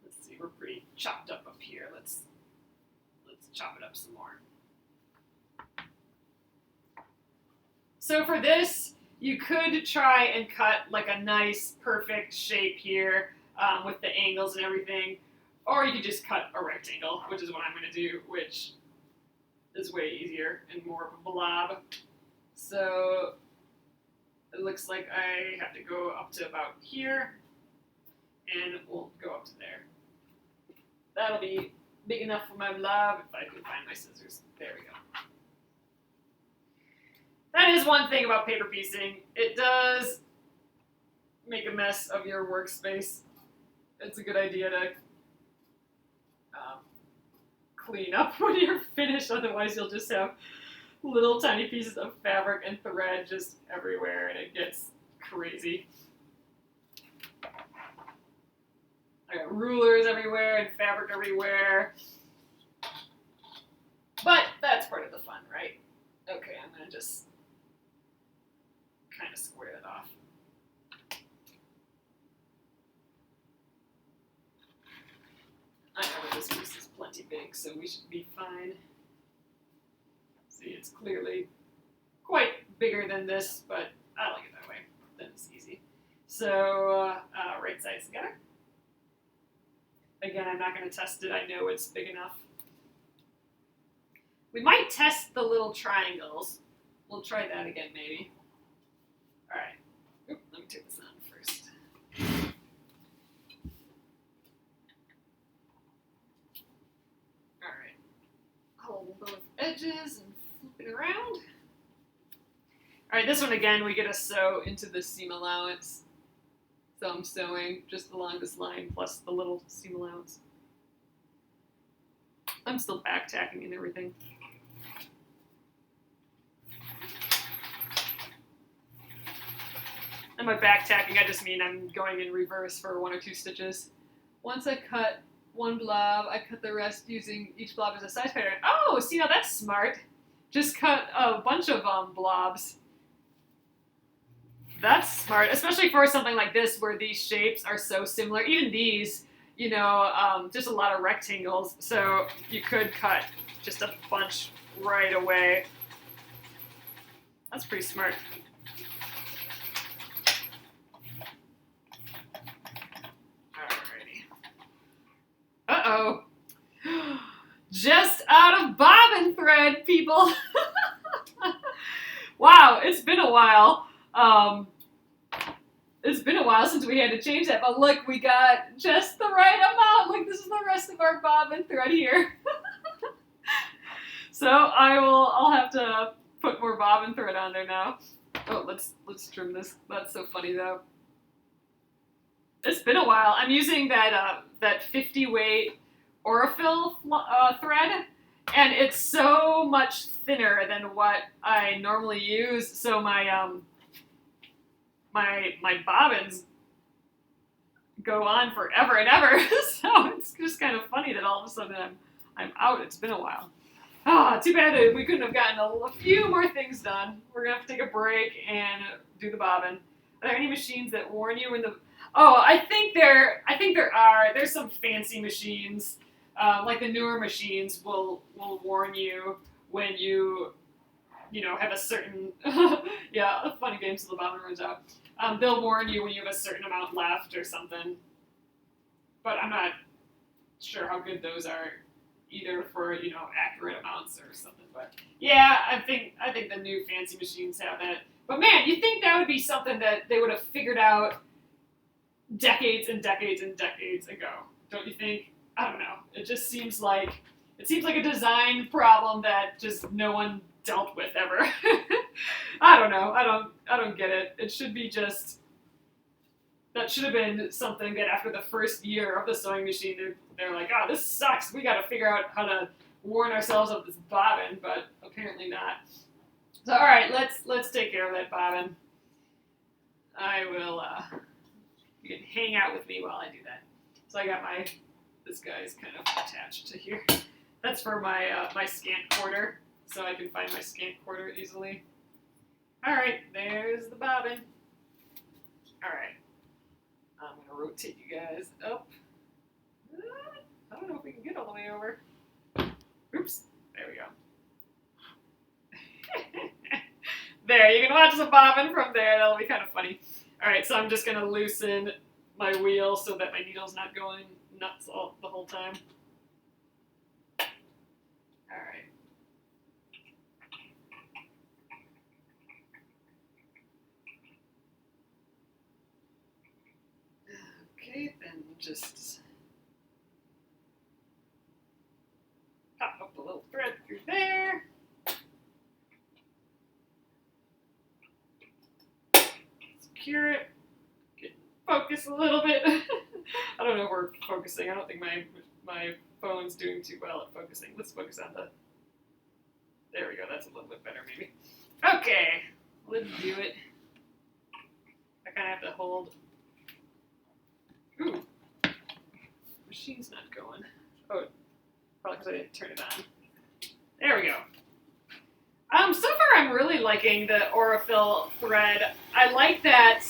Let's see, we're pretty chopped up here. Let's chop it up some more. So for this, you could try and cut like a nice, perfect shape here with the angles and everything, or you could just cut a rectangle, which is what I'm going to do, which is way easier and more of a blob. So it looks like I have to go up to about here, and we'll go up to there. That'll be big enough for my blob if I can find my scissors. There we go. That is one thing about paper piecing. It does make a mess of your workspace. It's a good idea to clean up when you're finished, otherwise you'll just have little tiny pieces of fabric and thread just everywhere and it gets crazy. I got rulers everywhere and fabric everywhere. But that's part of the fun, right? Okay, I'm going to just kind of square it off. I know that this piece is plenty big, so we should be fine. See, it's clearly quite bigger than this, but I like it that way. Then it's easy. So, right sides together. Again, I'm not going to test it. I know it's big enough. We might test the little triangles. We'll try that again, maybe. All right. Oop, let me take this on first. All right. Hold both edges and flip it around. All right, this one again, we get to sew into the seam allowance. So I'm sewing just along this line plus the little seam allowance. I'm still back tacking and everything. And by back tacking, I just mean I'm going in reverse for 1 or 2 stitches. Once I cut one blob, I cut the rest using each blob as a size pattern. Oh, see, now that's smart. Just cut a bunch of blobs. That's smart, especially for something like this where these shapes are so similar. Even these, you know, just a lot of rectangles. So you could cut just a bunch right away. That's pretty smart. Alrighty. Uh-oh. Just out of bobbin thread, people. Wow, it's been a while. It's been a while since we had to change that, but look, we got just the right amount. Look, this is the rest of our bobbin thread here. So I'll have to put more bobbin thread on there now. Oh, let's trim this. That's so funny though. It's been a while. I'm using that 50 weight Aurifil thread, and it's so much thinner than what I normally use. So my my bobbins go on forever and ever. So it's just kind of funny that all of a sudden I'm out. It's been a while. Ah, too bad that we couldn't have gotten a few more things done. We're gonna have to take a break and do the bobbin. Are there any machines that warn you when the? Oh, I think there are. There's some fancy machines, like the newer machines will warn you when you know, have a certain, yeah, funny game till the bobbin runs out. They'll warn you when you have a certain amount left or something. But I'm not sure how good those are either for, you know, accurate amounts or something. But yeah, I think the new fancy machines have that. But man, you think that would be something that they would have figured out decades and decades and decades ago, don't you think? I don't know. It just seems like a design problem that just no one dealt with ever. I don't know. I don't get it. It should be just, that should have been something that after the first year of the sewing machine, they're like, oh, this sucks. We got to figure out how to warn ourselves of this bobbin, but apparently not. So all right, let's take care of that bobbin. I will. You can hang out with me while I do that. So I got this guy's kind of attached to here. That's for my my scant quarter, so I can find my scant quarter easily. All right, there's the bobbin. All right, I'm gonna rotate you guys up. I don't know if we can get all the way over. Oops, there we go. There, you can watch the bobbin from there. That'll be kind of funny. All right, so I'm just gonna loosen my wheel so that my needle's not going nuts the whole time. All right. Okay, then just pop up a little thread through there. Secure it. Get focus a little bit. I don't know if we're focusing. I don't think my phone's doing too well at focusing. Let's focus on the. There we go. That's a little bit better, maybe. Okay, let's do it. I kind of have to hold. Ooh, machine's not going. Oh, probably because I didn't turn it on. There we go. So far I'm really liking the Aurifil thread. I like that,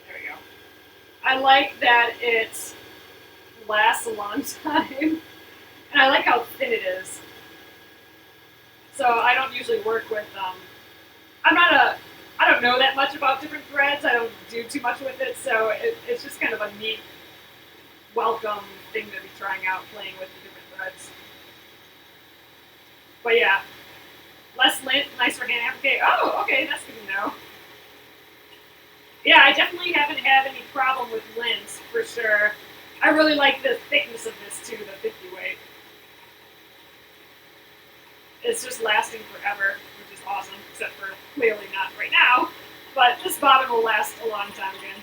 there we go. I like that it lasts a long time, and I like how thin it is. So I don't usually work with, I don't know that much about different threads. I don't do too much with it, so it's just kind of a neat, welcome thing to be trying out, playing with the different threads. But yeah, less lint, nicer hand applique. Oh, okay, that's good to know. Yeah, I definitely haven't had any problem with lint, for sure. I really like the thickness of this too, the 50 weight. It's just lasting forever, which is awesome, except for clearly not right now. But this bobbin will last a long time again.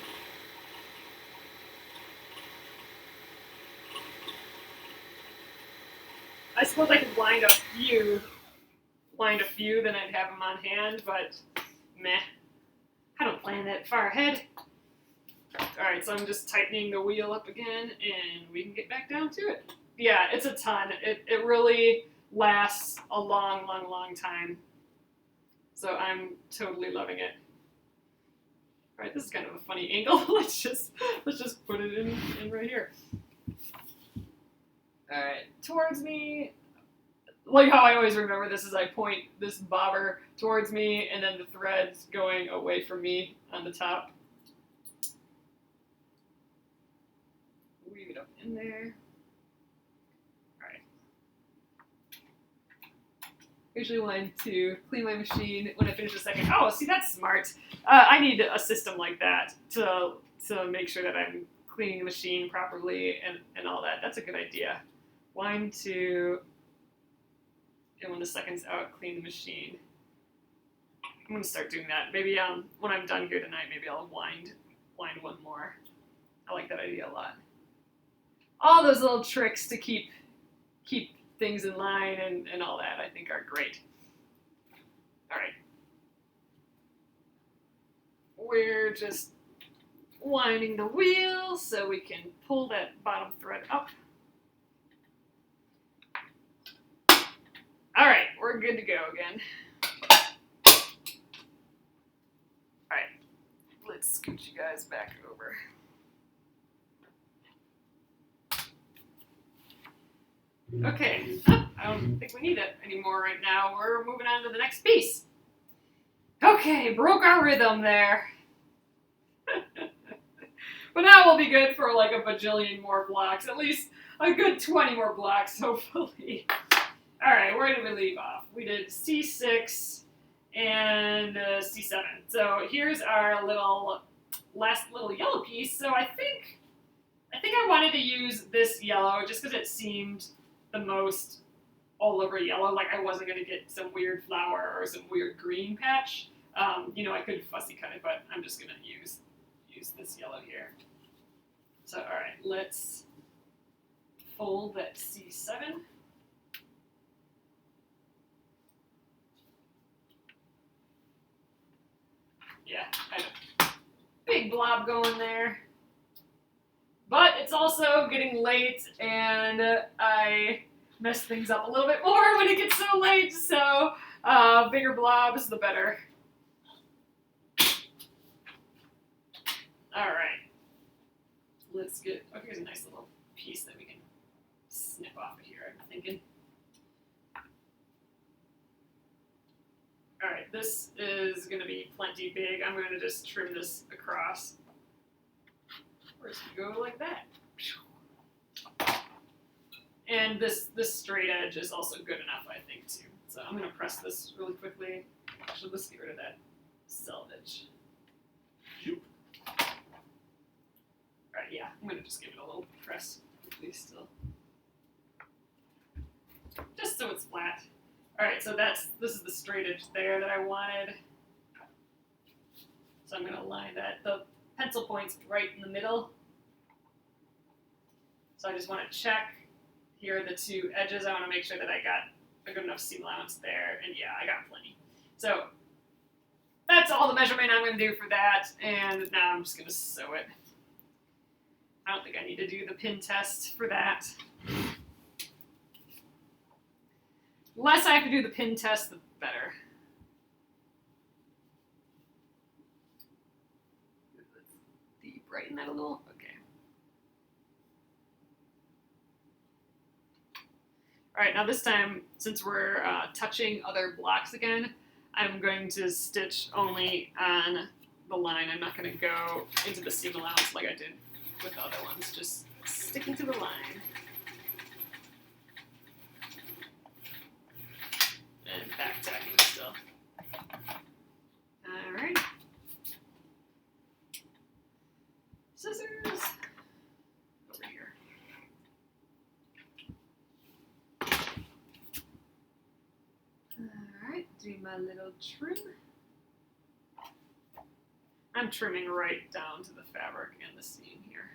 I suppose I could wind a few, then I'd have them on hand, but meh. plan that far ahead. Alright, so I'm just tightening the wheel up again, and we can get back down to it. Yeah, it's a ton. It really lasts a long, long, long time. So I'm totally loving it. Alright, this is kind of a funny angle. let's just put it in right here. Alright, towards me. Like how I always remember this is I point this bobber towards me, and then the thread's going away from me on the top. Weave it up in there. Alright. Usually want to clean my machine when I finish the second. Oh, see, that's smart. I need a system like that to make sure that I'm cleaning the machine properly and all that. That's a good idea. Wind to, and when the second's out, clean the machine. I'm going to start doing that. Maybe when I'm done here tonight, maybe I'll wind one more. I like that idea a lot. All those little tricks to keep things in line and all that I think are great. All right. We're just winding the wheel so we can pull that bottom thread up. All right, we're good to go again. All right, let's scooch you guys back over. Okay, I don't think we need it anymore right now. We're moving on to the next piece. Okay, broke our rhythm there. But now we'll be good for like a bajillion more blocks, at least a good 20 more blocks, hopefully. All right, where did we leave off? We did C6 and C7. So here's our last little yellow piece. So I think I wanted to use this yellow just because it seemed the most all over yellow. Like I wasn't going to get some weird flower or some weird green patch. I could fussy cut it, but I'm just going to use this yellow here. So, all right, let's fold that C7. Yeah, kind of big blob going there. But it's also getting late, and I mess things up a little bit more when it gets so late, so bigger blobs, the better. All right. Let's get, oh, here's a nice little piece that we can snip off of here, I'm thinking. All right, this is going to be plenty big. I'm going to just trim this across. Or just go like that. And this straight edge is also good enough, I think, too. So I'm going to press this really quickly. Actually, let's get rid of that selvage. Alright, yeah, I'm going to just give it a little press quickly still. Just so it's flat. Alright, so this is the straight edge there that I wanted. So I'm going to line that. The pencil point's right in the middle. So I just want to check. Here are the two edges. I want to make sure that I got a good enough seam allowance there. And yeah, I got plenty. So that's all the measurement I'm going to do for that. And now I'm just going to sew it. I don't think I need to do the pin test for that. The less I have to do the pin test, the better. Let's de-brighten that a little. Okay. All right, now this time, since we're touching other blocks again, I'm going to stitch only on the line. I'm not going to go into the seam allowance like I did with the other ones, just sticking to the line. And back tacking still. All right. Scissors. Over here. All right, do my little trim. I'm trimming right down to the fabric and the seam here.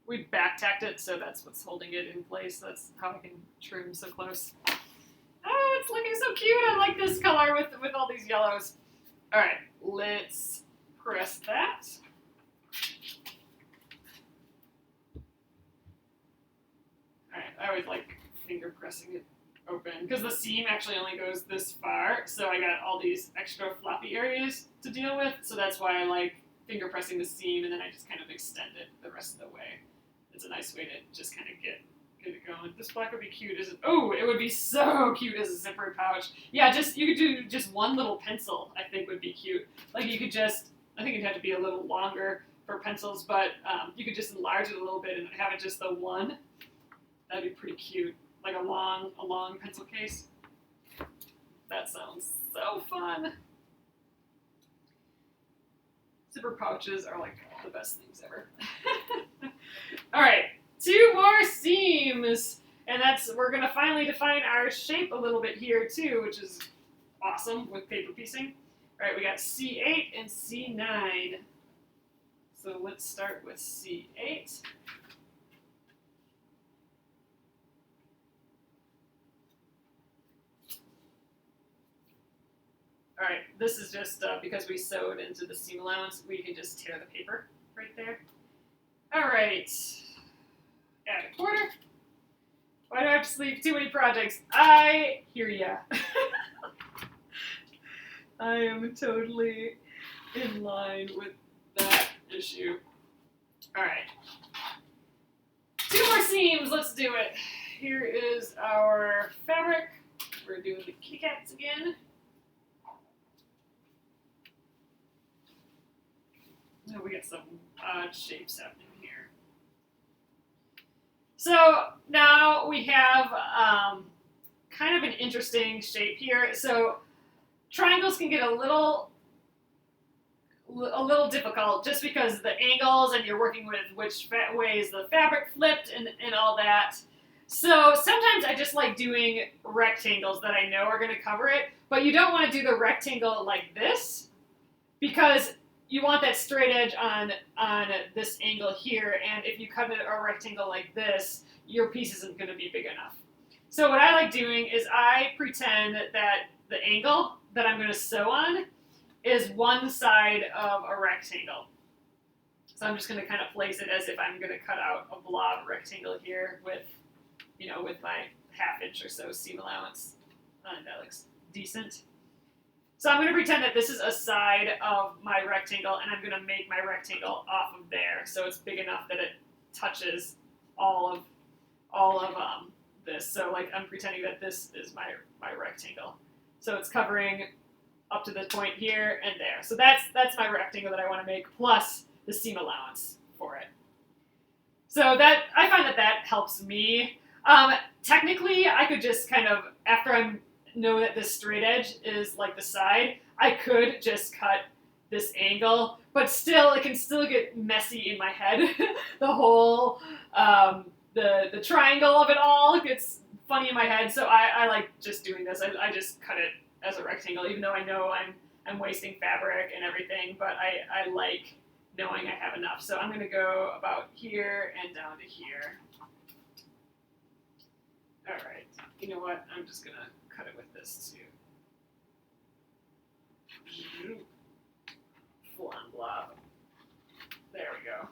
We back tacked it, so that's what's holding it in place. That's how I can trim so close. Oh, it's looking so cute. I like this color with all these yellows. All right, let's press that. All right, I always like finger pressing it open because the seam actually only goes this far, so I got all these extra floppy areas to deal with, so that's why I like finger pressing the seam, and then I just kind of extend it the rest of the way. It's a nice way to just kind of get it going. This black would be cute as it would be so cute as a zipper pouch. Yeah, you could do just one little pencil, I think would be cute. Like you could just, I think it'd have to be a little longer for pencils, but you could just enlarge it a little bit and have it just the one. That'd be pretty cute. Like a long pencil case. That sounds so fun. Zipper pouches are like the best things ever. All right, 2 more seams, and we're gonna finally define our shape a little bit here too, which is awesome with paper piecing. All right, we got C8 and C9. So let's start with C8. All right, this is just because we sewed into the seam allowance, we can just tear the paper right there. All right, add a quarter. Why do I have to sleep? Too many projects. I hear ya. I am totally in line with that issue. All right, 2 more seams, let's do it. Here is our fabric. We're doing the kitty cats again. Oh, we got some odd shapes happening here. So now we have kind of an interesting shape here. So triangles can get a little difficult just because the angles and you're working with which way is the fabric flipped and all that. So sometimes I just like doing rectangles that I know are going to cover it, but you don't want to do the rectangle like this because you want that straight edge on this angle here, and if you cut a rectangle like this, your piece isn't going to be big enough. So what I like doing is I pretend that the angle that I'm going to sew on is one side of a rectangle. So I'm just going to kind of place it as if I'm going to cut out a blob rectangle here with my 1/2 inch or so seam allowance. That looks decent. So I'm going to pretend that this is a side of my rectangle, and I'm going to make my rectangle off of there, so it's big enough that it touches all of this. So like I'm pretending that this is my rectangle. So it's covering up to the point here and there. So that's my rectangle that I want to make, plus the seam allowance for it. So that I find that helps me. Technically, I could just kind of, after I know that this straight edge is like the side, I could just cut this angle, but still, it can still get messy in my head. The whole, the triangle of it all gets funny in my head, so I like just doing this. I just cut it as a rectangle, even though I know I'm wasting fabric and everything, but I like knowing I have enough. So I'm going to go about here and down to here. All right, you know what? I'm just going to cut it with this too. Full-on blob. There we go.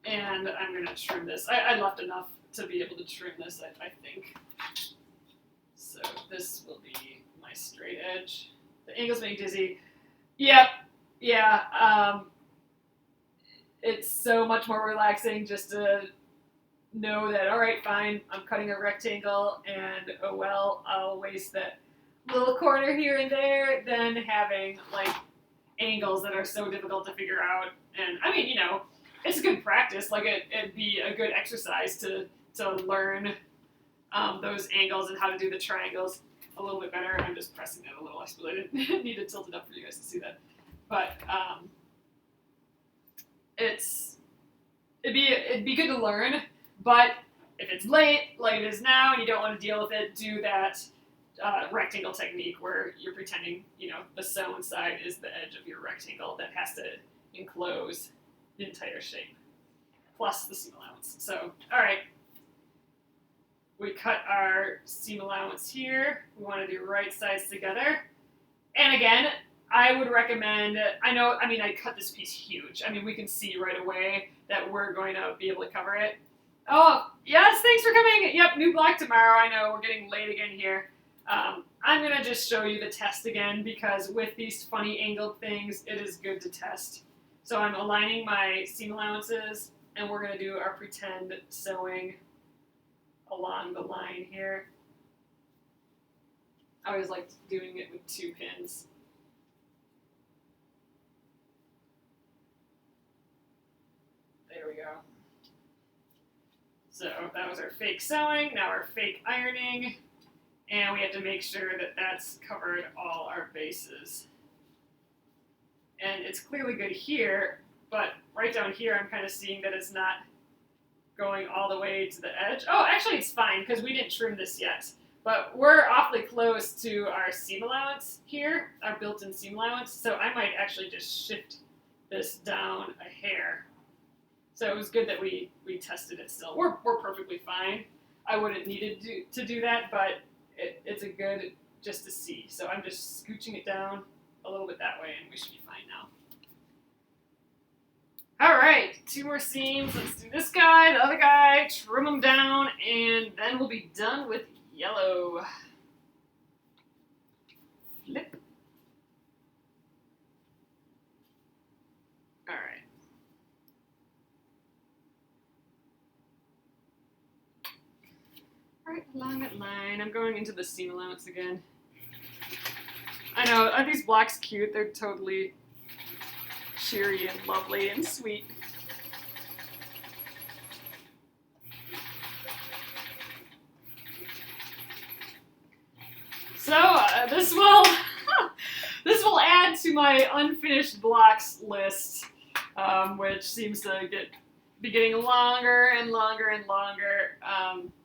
And I'm going to trim this. I left enough to be able to trim this, I think. So this will be my straight edge. The angles make me dizzy. Yep. Yeah. It's so much more relaxing just to know that, all right, fine, I'm cutting a rectangle, and oh well, I'll waste that little corner here and there than having like angles that are so difficult to figure out. And I mean, it's a good practice. Like it'd be a good exercise to learn those angles and how to do the triangles a little bit better. I'm just pressing it a little. I suppose I didn't need to tilt it up for you guys to see that. But it'd be good to learn. But if it's late, like it is now, and you don't want to deal with it, do that rectangle technique where you're pretending, the sewn side is the edge of your rectangle that has to enclose the entire shape, plus the seam allowance. So, all right. we cut our seam allowance here. We want to do right sides together. And again, I would recommend, I cut this piece huge. I mean, we can see right away that we're going to be able to cover it. Oh, yes, thanks for coming. Yep, new block tomorrow. I know, we're getting late again here. I'm going to just show you the test again because with these funny angled things, it is good to test. So I'm aligning my seam allowances, and we're going to do our pretend sewing along the line here. I always liked doing it with 2 pins. There we go. So that was our fake sewing, now our fake ironing, and we have to make sure that that's covered all our bases. And it's clearly good here, but right down here I'm kind of seeing that it's not going all the way to the edge. Oh, actually it's fine because we didn't trim this yet. But we're awfully close to our seam allowance here, our built-in seam allowance, so I might actually just shift this down a hair. So it was good that we tested it still. We're perfectly fine. I wouldn't need to do that, but it's a good just to see. So I'm just scooching it down a little bit that way, and we should be fine now. All right, 2 more seams. Let's do this guy, the other guy, trim them down, and then we'll be done with yellow. Flip. All right. All right, along that line, I'm going into the seam allowance again. I know, aren't these blocks cute? They're totally cheery and lovely and sweet. So this will add to my unfinished blocks list, which seems to be getting longer and longer and longer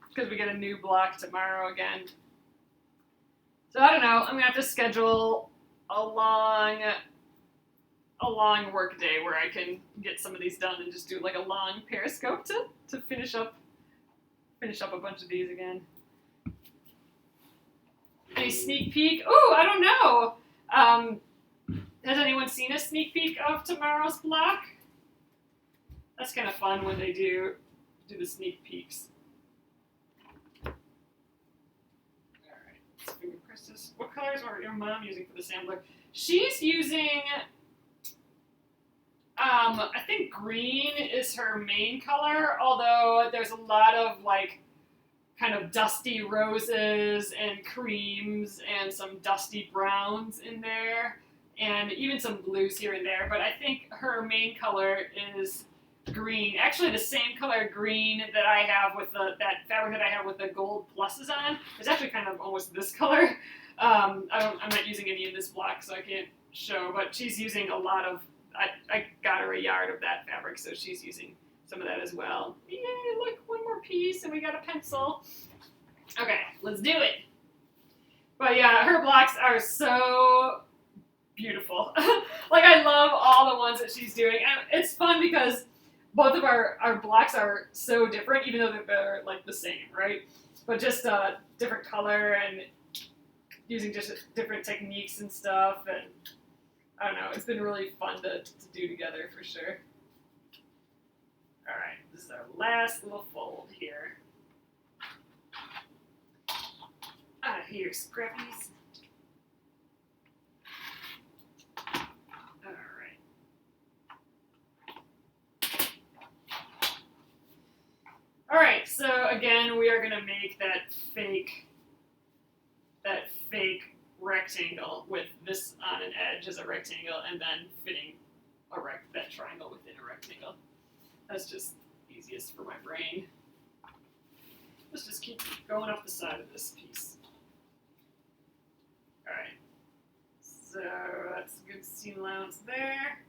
because we get a new block tomorrow again. So I don't know. I'm gonna have to schedule a long work day where I can get some of these done and just do like a long Periscope to finish up a bunch of these again. Any sneak peek? Oh, I don't know. Has anyone seen a sneak peek of tomorrow's block? That's kind of fun when they do the sneak peeks. All right, let's finger press this. What colors are your mom using for the sampler? She's using, I think green is her main color, although there's a lot of like kind of dusty roses and creams and some dusty browns in there and even some blues here and there, but I think her main color is green. Actually the same color green that I have with that fabric that I have with the gold pluses on is actually kind of almost this color. I'm not using any in this block so I can't show, but she's using a lot of, I got her a yard of that fabric, so she's using some of that as well. Yay, look, one more piece and we got a pencil. Okay, let's do it. But yeah, her blocks are so beautiful. Like I love all the ones that she's doing. And it's fun because both of our blocks are so different, even though they're like the same, right? But just different color and using just different techniques and stuff. And I don't know, it's been really fun to do together for sure. All right, this is our last little fold here. Out of here, scrappies. All right. All right, so again, we are going to make that fake rectangle with this on an edge as a rectangle and then fitting that triangle within a rectangle. That's just easiest for my brain. Let's just keep going up the side of this piece. All right, so that's a good seam allowance there.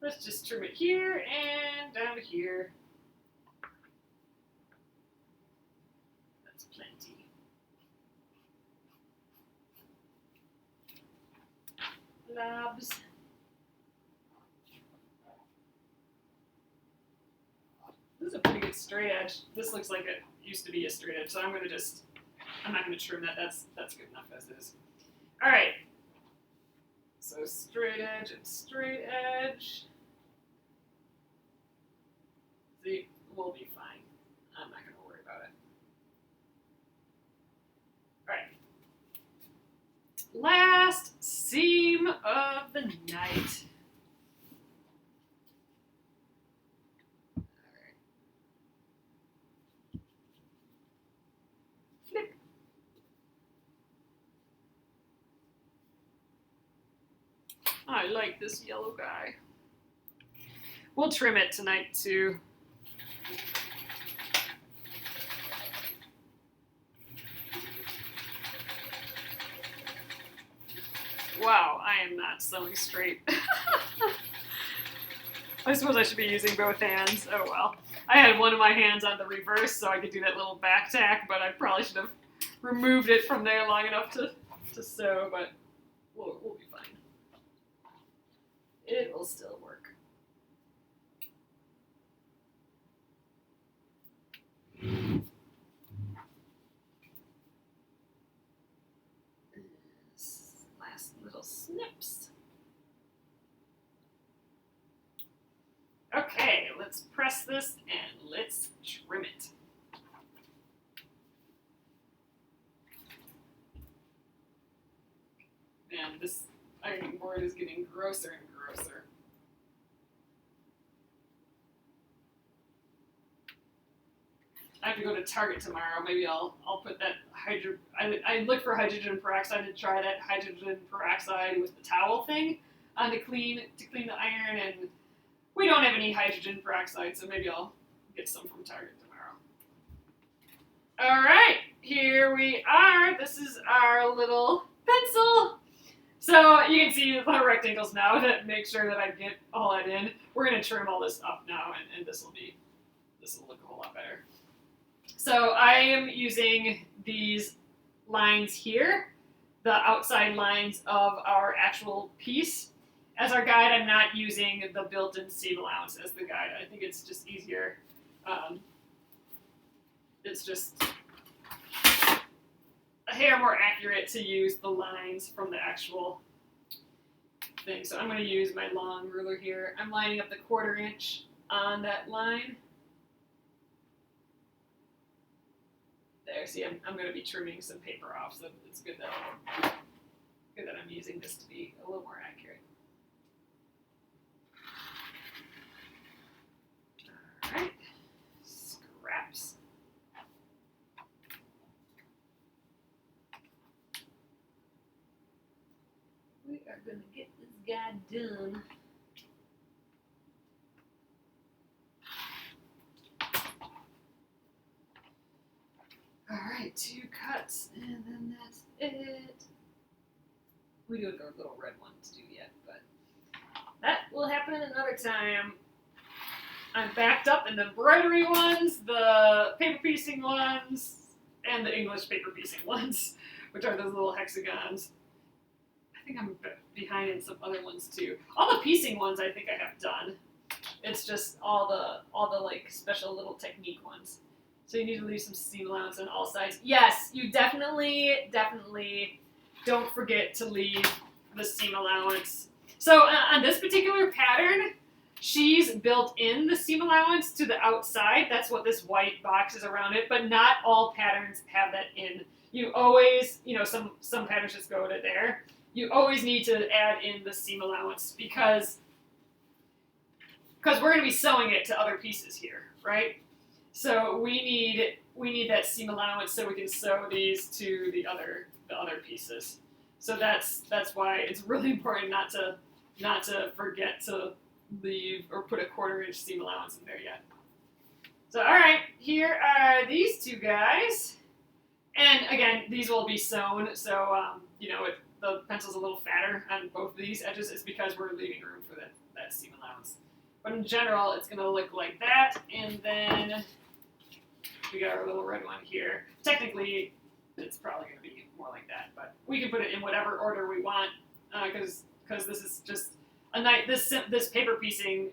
Let's just trim it here and down to here. That's plenty. Labs. This is a pretty good straight edge. This looks like it used to be a straight edge, so I'm not gonna trim that. That's good enough as is. All right. So straight edge and straight edge. See, we'll be fine. I'm not gonna worry about it. All right. Last seam of the night. I like this yellow guy. We'll trim it tonight too. Wow, I am not sewing straight. I suppose I should be using both hands. Oh well. I had one of my hands on the reverse so I could do that little back tack, but I probably should have removed it from there long enough to sew, but we'll be fine. It will still work. Last little snips. Okay, let's press this and let's trim it. Man, this ironing board is getting grosser and grosser. I have to go to Target tomorrow. Maybe I'll put that I looked for hydrogen peroxide to try that hydrogen peroxide with the towel thing on to clean the iron, and we don't have any hydrogen peroxide, so maybe I'll get some from Target tomorrow. All right, here we are. This is our little pencil. So you can see the rectangles now to make sure that I get all that in. We're gonna trim all this up now, and this will look a whole lot better. So I am using these lines here, the outside lines of our actual piece. As our guide, I'm not using the built-in seam allowance as the guide. I think it's just easier. It's just a hair more accurate to use the lines from the actual thing. So I'm going to use my long ruler here. I'm lining up the 1/4 inch on that line. There, see, I'm going to be trimming some paper off, so it's good that I'm using this to be a little more accurate. All right, scraps. We are going to get this guy done. All right, 2 cuts, and then that's it. We don't have a little red one to do yet, but that will happen another time. I'm backed up in the embroidery ones, the paper piecing ones, and the English paper piecing ones, which are those little hexagons. I think I'm behind in some other ones too. All the piecing ones I think I have done. It's just all the like special little technique ones. So you need to leave some seam allowance on all sides. Yes, you definitely don't forget to leave the seam allowance. So on this particular pattern, she's built in the seam allowance to the outside. That's what this white box is around it, but not all patterns have that in. You always, some patterns just go to there. You always need to add in the seam allowance because we're going to be sewing it to other pieces here, right? So we need that seam allowance so we can sew these to the other pieces. So that's why it's really important not to forget to leave or put a 1/4 inch seam allowance in there yet. So all right, here are these 2 guys, and again these will be sewn. So the pencil's a little fatter on both of these edges. It's because we're leaving room for that seam allowance. But in general, it's going to look like that, and then we got our little red one here. Technically, it's probably going to be more like that, but we can put it in whatever order we want, because this is just a night. This paper piecing,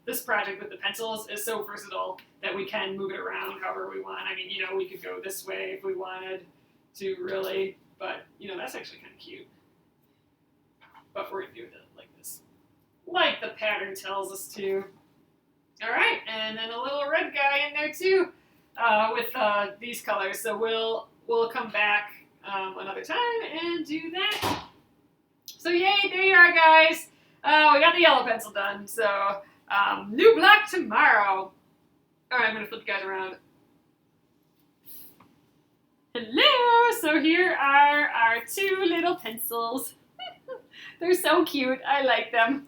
this project with the pencils is so versatile that we can move it around however we want. I mean, you know, we could go this way if we wanted to, really, but you know, that's actually kind of cute. But we're gonna do it like this, like the pattern tells us to. All right, and then a little red guy in there too, with these colors. So we'll come back another time and do that. So yay, there you are, guys. We got the yellow pencil done. So new black tomorrow. All right, I'm gonna flip you guys around. Hello. So here are our two little pencils. They're so cute. I like them.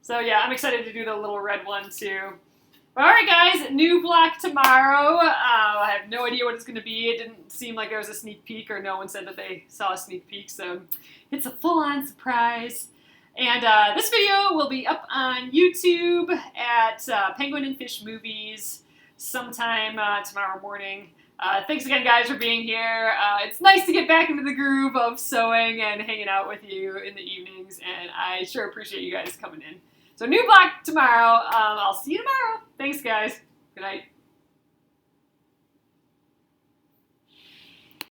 So yeah, I'm excited to do the little red one too. All right, guys, new black tomorrow. I have no idea what it's going to be. It didn't seem like there was a sneak peek, or no one said that they saw a sneak peek, so it's a full-on surprise. And this video will be up on YouTube at Penguin and Fish Movies sometime tomorrow morning. Thanks again, guys, for being here. It's nice to get back into the groove of sewing and hanging out with you in the evenings, and I sure appreciate you guys coming in. So new black tomorrow. I'll see you tomorrow. Thanks, guys. Good night.